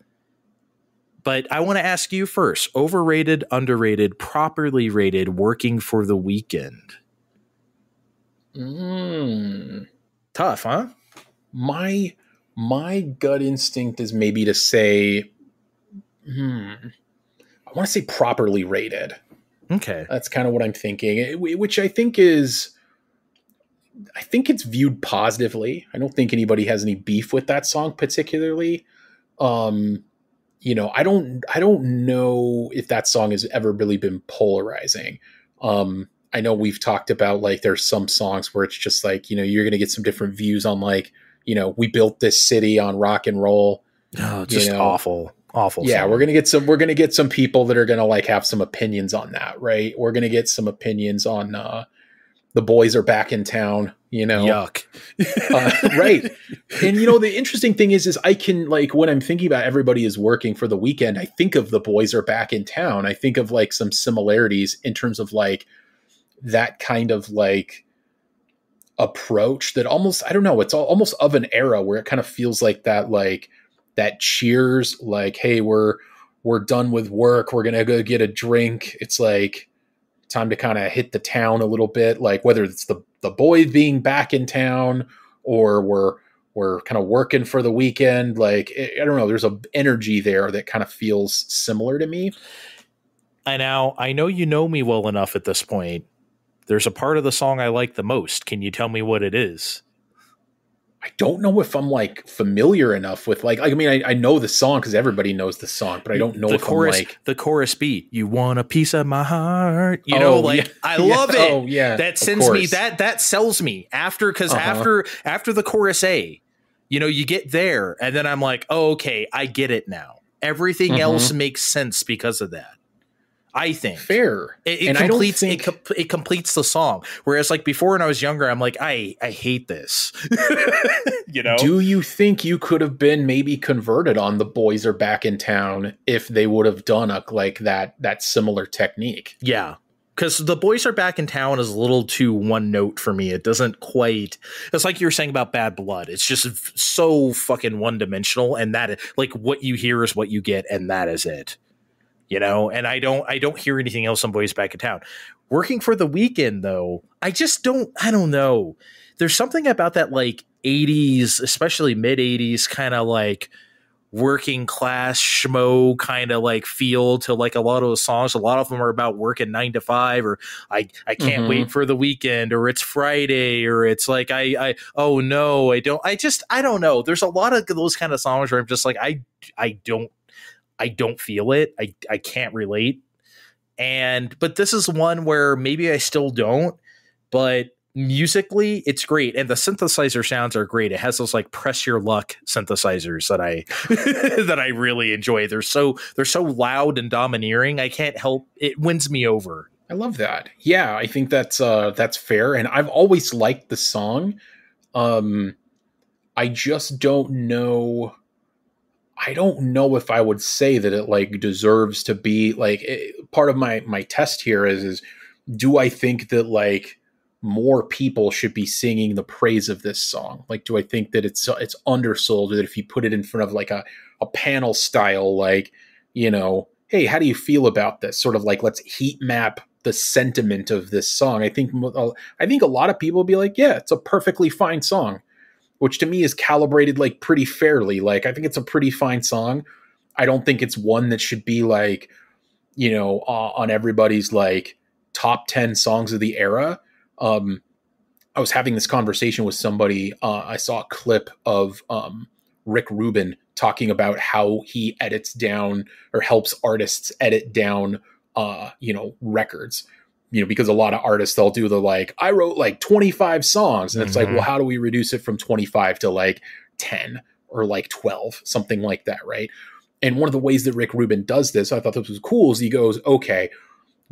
But I want to ask you first, overrated, underrated, properly rated, Working for the Weekend. Tough, huh? My gut instinct is maybe to say, I want to say properly rated. Okay. That's kind of what I'm thinking, which I think it's viewed positively. I don't think anybody has any beef with that song particularly. I don't know if that song has ever really been polarizing. I know we've talked about like there's some songs where it's just like, you're going to get some different views on like, we built this city on rock and roll. Oh, just awful. Yeah. Song. We're going to get some people that are going to like have some opinions on that. Right. We're going to get some opinions on, The Boys Are Back in Town, Yuck. Right. And, the interesting thing is I can like, when I'm thinking about Everybody Is Working for the Weekend, I think of The Boys Are Back in Town. I think of like some similarities in terms of like that kind of like approach that almost, I don't know, it's almost of an era where it kind of feels like that Cheers, like, hey, we're done with work. We're going to go get a drink. It's like time to kind of hit the town a little bit. Like whether it's the boys being back in town or we're kind of working for the weekend. Like, I don't know. There's a energy there that kind of feels similar to me. I know you know me well enough at this point. There's a part of the song I like the most. Can you tell me what it is? I don't know if I'm like familiar enough with like I mean, I know the song because everybody knows the song, but I don't know if I'm like the chorus beat. You want a piece of my heart, I love it. Oh yeah, that sends me that sells me after after the chorus A, you get there and then I'm like, oh okay, I get it now. Everything else makes sense because of that. I think fair. it completes it completes the song. Whereas like before when I was younger, I'm like, I hate this. You know? Do you think you could have been maybe converted on The Boys Are Back in Town if they would have done like that similar technique? Yeah. Because The Boys Are Back in Town is a little too one note for me. It doesn't quite. It's like you were saying about Bad Blood. It's just so fucking one dimensional, and that like what you hear is what you get, and that is it. You know, and I don't hear anything else on Boys Back in Town. Working for the Weekend, though, I don't know. There's something about that like 80s, especially mid 80s, kind of like working class schmo kind of like feel to like a lot of those songs. A lot of them are about working 9 to 5, or I can't wait for the weekend, or it's Friday, or it's like oh no, I don't know. There's a lot of those kind of songs where I'm just like I don't feel it. I can't relate. But this is one where maybe I still don't, but musically it's great. And the synthesizer sounds are great. It has those like press your luck synthesizers that I, that I really enjoy. They're so loud and domineering. I can't help it. Wins me over. I love that. Yeah, I think that's fair. And I've always liked the song. I just don't know. I don't know if I would say that it like deserves to be like part of my test here is do I think that like more people should be singing the praise of this song? Like, do I think that it's undersold, or that if you put it in front of like a panel style, like, you know, hey, how do you feel about this? Sort of like, let's heat map the sentiment of this song. I think a lot of people will be like, yeah, it's a perfectly fine song, which to me is calibrated like pretty fairly. Like, I think it's a pretty fine song. I don't think it's one that should be like, you know, on everybody's like top 10 songs of the era. I was having this conversation with somebody. I saw a clip of Rick Rubin talking about how he edits down or helps artists edit down, you know, records. You know, because a lot of artists, they'll do the like, I wrote like 25 songs. And it's like, well, how do we reduce it from 25 to like 10 or like 12, something like that, right? And one of the ways that Rick Rubin does this, I thought this was cool, is he goes, okay,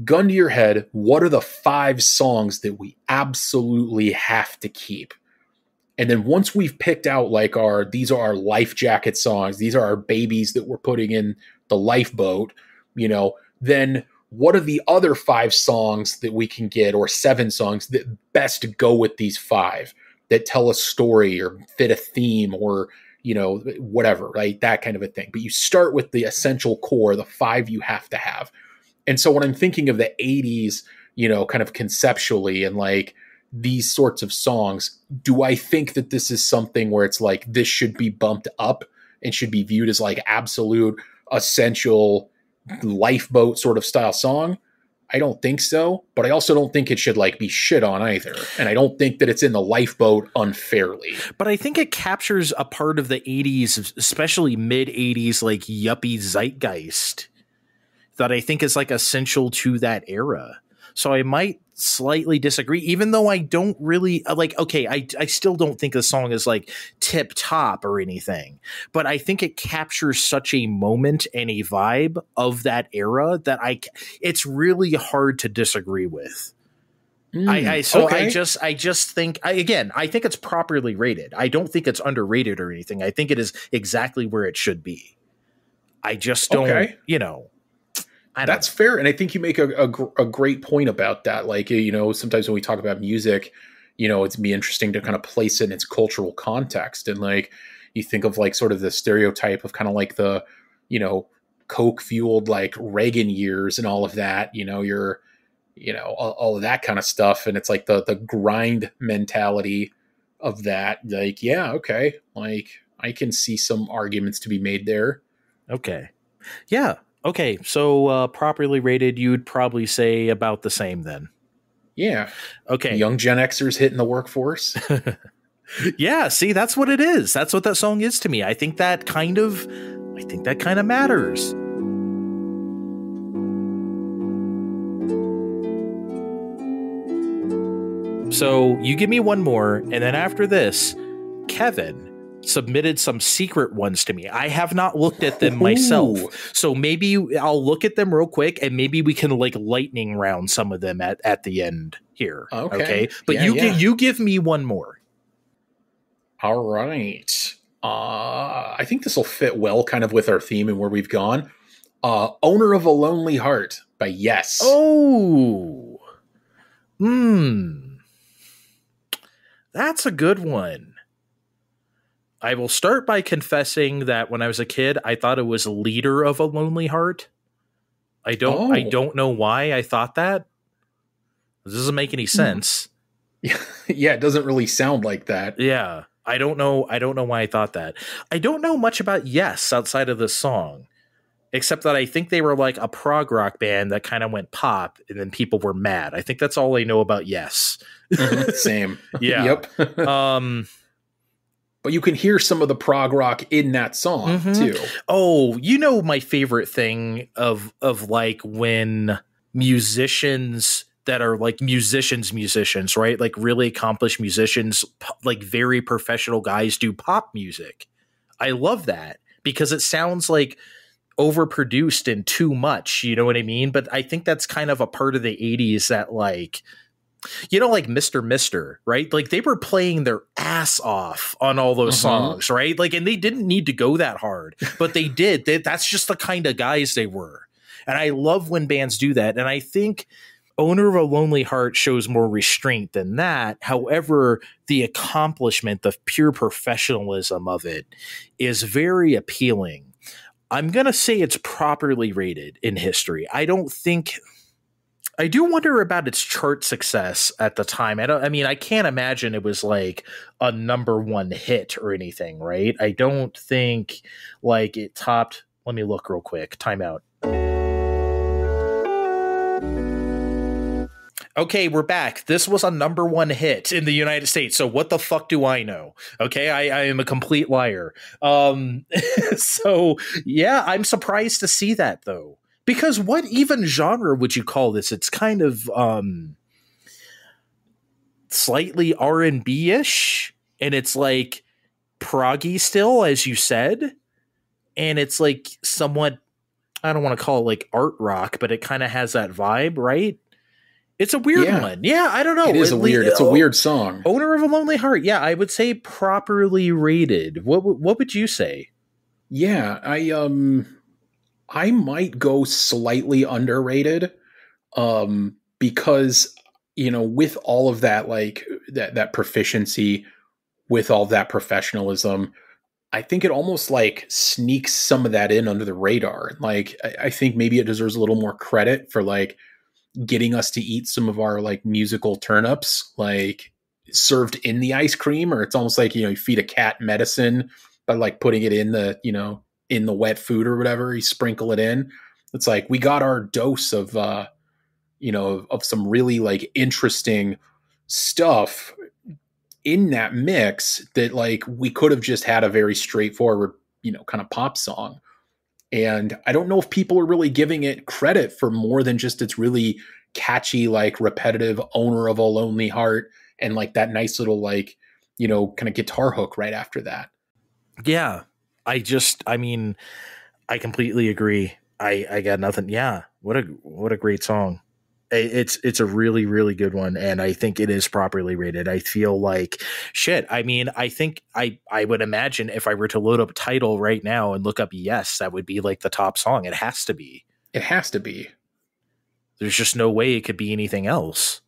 gun to your head, what are the 5 songs that we absolutely have to keep? And then once we've picked out like these are our life jacket songs, these are our babies that we're putting in the lifeboat, you know, then what are the other 5 songs that we can get, or 7 songs that best go with these 5 that tell a story or fit a theme, or, you know, whatever, right? That kind of a thing. But you start with the essential core, the 5 you have to have. And so when I'm thinking of the 80s, you know, kind of conceptually and like these sorts of songs, do I think that this is something where it's like, this should be bumped up and should be viewed as like absolute essential lifeboat sort of style song? I don't think so, but I also don't think it should like be shit on either. And I don't think that it's in the lifeboat unfairly. But I think it captures a part of the 80s, especially mid 80s, like yuppie zeitgeist that I think is like essential to that era. So I might slightly disagree, even though I don't really like, okay, I still don't think the song is like tip top or anything, but I think it captures such a moment and a vibe of that era that it's really hard to disagree with. I just think I think it's properly rated. I don't think it's underrated or anything. I think it is exactly where it should be. I just don't, you know. That's fair. And I think you make a great point about that. Like, you know, sometimes when we talk about music, you know, it's be interesting to kind of place it in its cultural context. And like, you think of like sort of the stereotype of kind of like the, you know, Coke fueled like Reagan years and all of that, you know, all of that kind of stuff. And it's like the grind mentality of that. Like, yeah, okay. Like I can see some arguments to be made there. Okay. Yeah. Okay, so properly rated, you'd probably say about the same then. Yeah. Okay. Young Gen Xers hitting the workforce. Yeah, see, that's what it is. That's what that song is to me. I think that kind of matters. So you give me one more, and then after this, Kevin, submitted some secret ones to me. I have not looked at them myself. So maybe I'll look at them real quick and maybe we can like lightning round some of them at the end here. Okay. But you give me one more. All right. I think this will fit well kind of with our theme and where we've gone. Owner of a Lonely Heart by Yes. Oh. That's a good one. I will start by confessing that when I was a kid, I thought it was Leader of a Lonely Heart. I don't know why I thought that. This doesn't make any sense. Yeah, it doesn't really sound like that. Yeah. I don't know why I thought that. I don't know much about Yes outside of this song, except that I think they were like a prog rock band that kind of went pop and then people were mad. I think that's all I know about Yes. Same. Yeah. Yep. But you can hear some of the prog rock in that song too. Oh, you know my favorite thing of like when musicians that are like musicians, right? Like really accomplished musicians, like very professional guys do pop music. I love that because it sounds like overproduced and too much, you know what I mean? But I think that's kind of a part of the 80s that like, you know, like Mr. Right? Like they were playing their ass off on all those songs, right? Like, and they didn't need to go that hard, but they did. That's just the kind of guys they were. And I love when bands do that. And I think Owner of a Lonely Heart shows more restraint than that. However, the accomplishment, the pure professionalism of it is very appealing. I'm going to say it's properly rated in history. I do wonder about its chart success at the time. I can't imagine it was like a number one hit or anything, right? I don't think like it topped. Let me look real quick. Time out. Okay, we're back. This was a number one hit in the United States. So what the fuck do I know? Okay, I am a complete liar. So yeah, I'm surprised to see that though. Because what even genre would you call this? It's kind of slightly R&B-ish, and it's like proggy still, as you said, and it's like somewhat, I don't want to call it like art rock, but it kind of has that vibe, right? It's a weird one. Yeah, I don't know. It is weird. It's a weird song. Owner of a Lonely Heart. Yeah, I would say properly rated. What would you say? Yeah, I might go slightly underrated, because, you know, with all of that, like that proficiency, with all that professionalism, I think it almost like sneaks some of that in under the radar. Like, I think maybe it deserves a little more credit for like getting us to eat some of our like musical turnips, like served in the ice cream, or it's almost like, you know, you feed a cat medicine by like putting it in the, you know, in the wet food or whatever, you sprinkle it in. It's like, we got our dose of, you know, of some really like interesting stuff in that mix that like we could have just had a very straightforward, you know, kind of pop song. And I don't know if people are really giving it credit for more than just its really catchy, like repetitive Owner of a Lonely Heart and like that nice little like, you know, kind of guitar hook right after that. Yeah. I completely agree. I got nothing. Yeah. What a great song. It's a really, really good one. And I think it is properly rated. I feel like shit. I mean, I think I would imagine if I were to load up Tidal right now and look up Yes, that would be like the top song. It has to be. It has to be. There's just no way it could be anything else.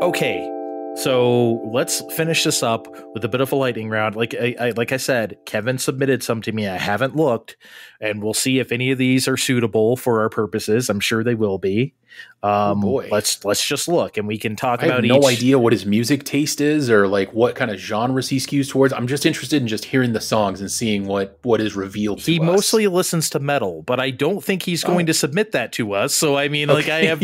Okay. So let's finish this up with a bit of a lightning round. Like I said, Kevin submitted some to me. I haven't looked, and we'll see if any of these are suitable for our purposes. I'm sure they will be. Boy. Let's just look, and we can talk about. I have no idea what his music taste is, or like what kind of genres he skews towards. I'm just interested in just hearing the songs and seeing what is revealed to us. He mostly listens to metal, but I don't think he's going to submit that to us. So I mean, like I have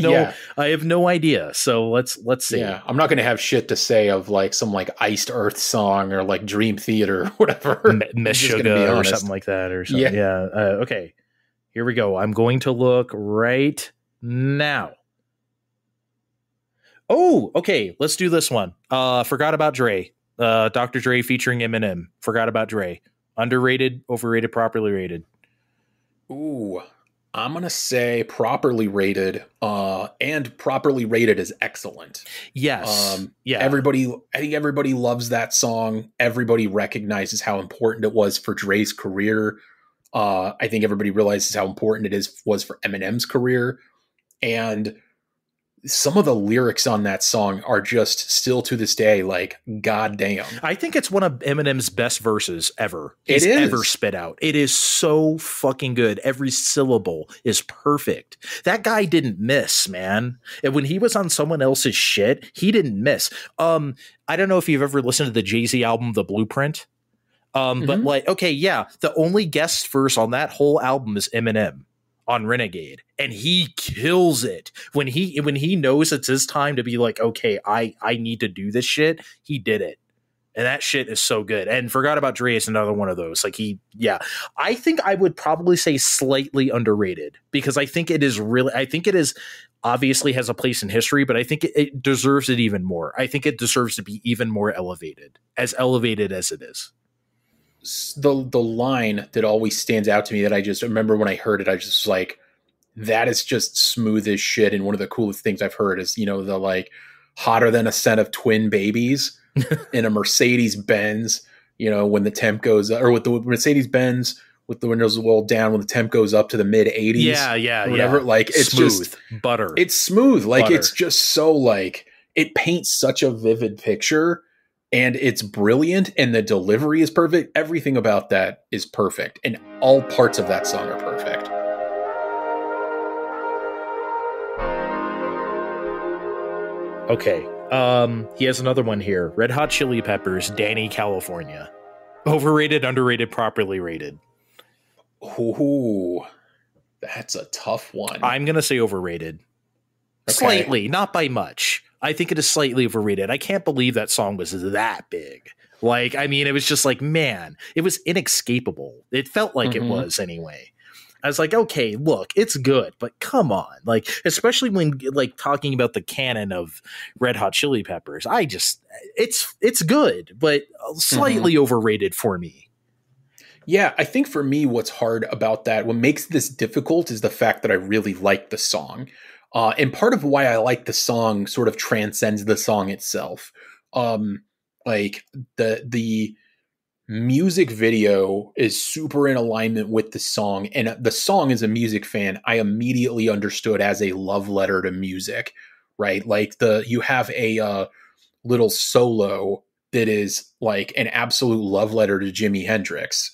no idea. So let's see. Yeah, I'm not going to have shit to say of like some like Iced Earth song or like Dream Theater or whatever. Meshuggah or something like that or something. Yeah. Okay. Here we go. I'm going to look right now. Oh, okay. Let's do this one. Forgot About Dre. Dr. Dre featuring Eminem. Forgot About Dre. Underrated, overrated, properly rated. Ooh, I'm gonna say properly rated. And properly rated is excellent. Yes. Yeah. I think everybody loves that song. Everybody recognizes how important it was for Dre's career. I think everybody realizes how important was for Eminem's career. And some of the lyrics on that song are just still to this day like goddamn. I think it's one of Eminem's best verses ever. It is ever spit out. It is so fucking good. Every syllable is perfect. That guy didn't miss, man. And when he was on someone else's shit, he didn't miss. I don't know if you've ever listened to the Jay-Z album, The Blueprint. But like, okay, yeah, the only guest verse on that whole album is Eminem on Renegade, and he kills it when he knows it's his time to be like, okay, I need to do this shit. He did it, and that shit is so good. And Forgot About Dre is another one of those. Like I think I would probably say slightly underrated because I think it is obviously has a place in history, but I think it deserves it even more. I think it deserves to be even more elevated as it is. The line that always stands out to me that I just remember when I heard it, I just was like, that is just smooth as shit. And one of the coolest things I've heard is, the like hotter than a set of twin babies in a Mercedes Benz, when the temp goes, or with the Mercedes Benz with the windows rolled down, when the temp goes up to the mid 80s. Yeah. Whatever. Like it's smooth just butter. It's smooth. Like butter. It's just so like it paints such a vivid picture. And it's brilliant, and the delivery is perfect. Everything about that is perfect, and all parts of that song are perfect. Okay, he has another one here. Red Hot Chili Peppers, Dani, California. Overrated, underrated, properly rated. Ooh, that's a tough one. I'm going to say overrated. Okay. Slightly, not by much. I think it is slightly overrated. I can't believe that song was that big. Like, I mean, it was just like, man, it was inescapable. It felt like it was anyway. I was like, okay, look, it's good, but come on. Like, especially when like talking about the canon of Red Hot Chili Peppers, it's good, but slightly overrated for me. Yeah, I think for me, what's hard about that, what makes this difficult is the fact that I really like the song. And part of why I like the song sort of transcends the song itself. Like the music video is super in alignment with the song, and the song, as a music fan, I immediately understood as a love letter to music, right? Like you have a little solo that is like an absolute love letter to Jimi Hendrix,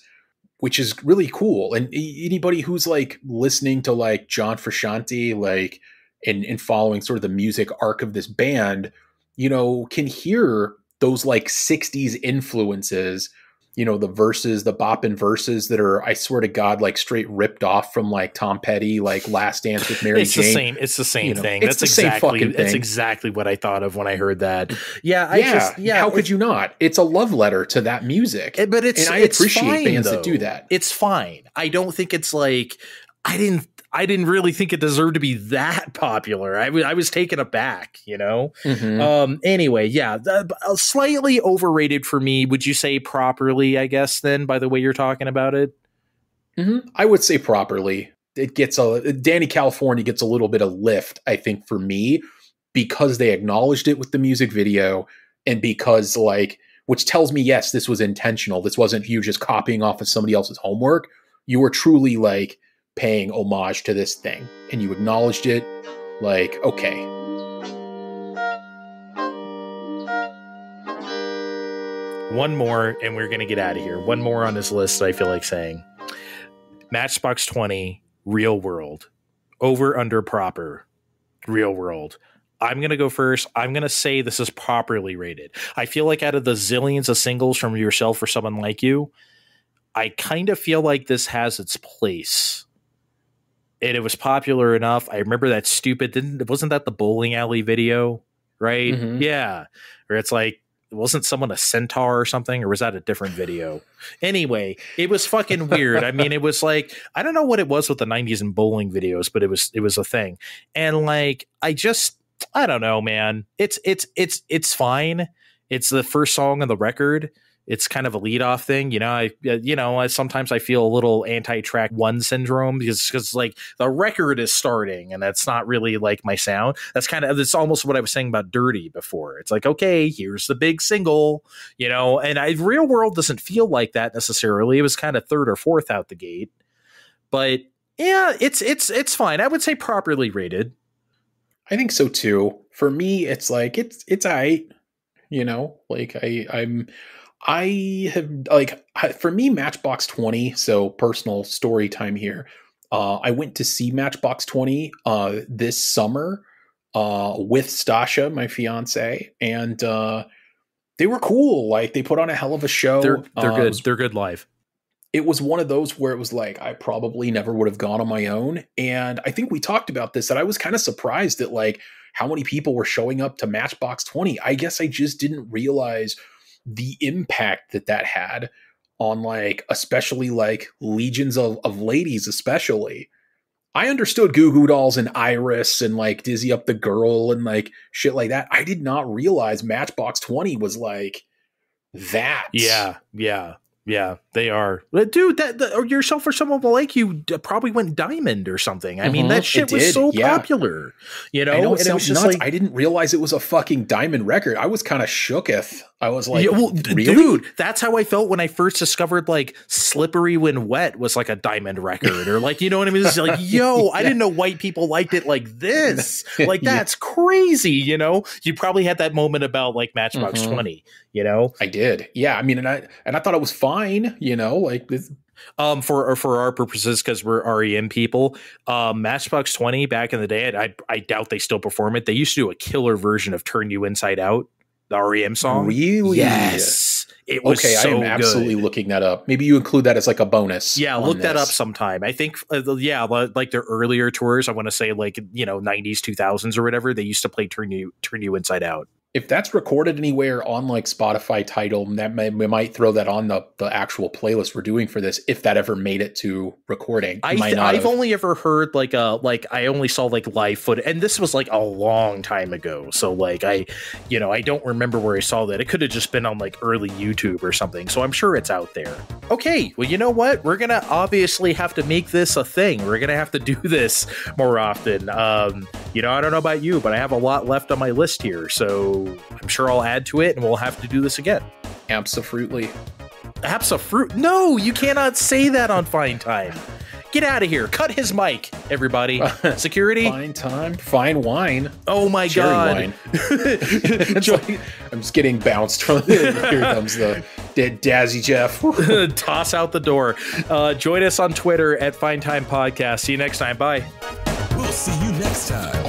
which is really cool. And anybody who's like listening to like John Frusciante, like and following sort of the music arc of this band, can hear those like 60s influences, the verses, the bopping verses that are, I swear to God, like straight ripped off from like Tom Petty, like Last Dance with Mary Jane. It's the same thing. It's the same fucking thing. That's exactly what I thought of when I heard that. How could you not? It's a love letter to that music. And I appreciate bands that do that. It's fine. I don't think it's like, I didn't really think it deserved to be that popular. I was taken aback, Anyway, yeah, slightly overrated for me. Would you say properly, I guess, then, by the way you're talking about it? I would say properly. It gets Dani, California gets a little bit of lift, I think, for me, because they acknowledged it with the music video, and because which tells me, yes, this was intentional. This wasn't you just copying off of somebody else's homework. You were truly paying homage to this thing, and you acknowledged it. Okay. One more, and we're gonna get out of here. One more on this list, I feel like saying. Matchbox 20, Real World. Over, under, proper. Real World. I'm gonna go first. I'm gonna say this is properly rated. I feel like out of the zillions of singles from Yourself or Someone Like You, I kind of feel like this has its place. And it was popular enough. I remember that wasn't that the bowling alley video, right? Yeah. Or it's like, wasn't someone a centaur or something? Or was that a different video? Anyway, it was fucking weird. I mean, it was like, I don't know what it was with the 90s and bowling videos, but it was a thing. And I don't know, man. It's fine. It's the first song on the record. It's kind of a leadoff thing, sometimes I feel a little anti-track one syndrome because like the record is starting and that's not really like my sound. That's almost what I was saying about Dirrty before. It's like, okay, here's the big single, and Real World doesn't feel like that necessarily. It was kind of third or fourth out the gate, but yeah, it's fine. I would say properly rated. I think so too. For me, it's like it's all right. Like I have like, for me, Matchbox 20. So personal story time here. I went to see Matchbox 20 this summer with Stasha, my fiance, and they were cool. Like they put on a hell of a show. They're good. They're good live. It was one of those where it was like, I probably never would have gone on my own. And I think we talked about this, that I was kind of surprised at like how many people were showing up to Matchbox 20. I guess I just didn't realize the impact that had on like, especially like legions of ladies, especially. I understood Goo Goo Dolls and Iris and like Dizzy Up the Girl and like shit like that. I did not realize Matchbox 20 was like that. Yeah, they are. Dude, or yourself or someone like you probably went diamond or something. I mean, that shit was so popular, I know, and it was just nuts. Like, I didn't realize it was a fucking diamond record. I was kind of shooketh. I was like, really? Dude, that's how I felt when I first discovered like Slippery When Wet was like a diamond record, or like, you know what I mean? It's like, yo, I didn't know white people liked it like this. Like, that's crazy, You probably had that moment about like Matchbox 20, I did. Yeah. I mean, and I thought it was fine, like this. For our purposes, because we're REM people, Matchbox 20 back in the day, I doubt they still perform it. They used to do a killer version of Turn You Inside Out, the REM song. Really? Yes. It was okay, so I am absolutely looking that up. Maybe you include that as like a bonus. Yeah, look that up sometime. I think, like their earlier tours, I want to say like, 90s, 2000s or whatever, they used to play Turn You Inside Out. If that's recorded anywhere on like Spotify Tidal, we might throw that on the actual playlist we're doing for this, if that ever made it to recording. I've only ever heard like I only saw like live footage, and this was like a long time ago. So like I don't remember where I saw that. It could have just been on like early YouTube or something. So I'm sure it's out there. Okay, well, you know what? We're gonna obviously have to make this a thing. We're gonna have to do this more often. I don't know about you, but I have a lot left on my list here. So I'm sure I'll add to it and we'll have to do this again. Absolutely. No, you cannot say that on Fine Time. Get out of here. Cut his mic, everybody. Security. Fine time. Fine wine. Oh my God. Wine. Like, I'm just getting bounced from here comes the dead Dazzy Jeff. Toss out the door. Join us on Twitter at Fine Time Podcast. See you next time. Bye. We'll see you next time.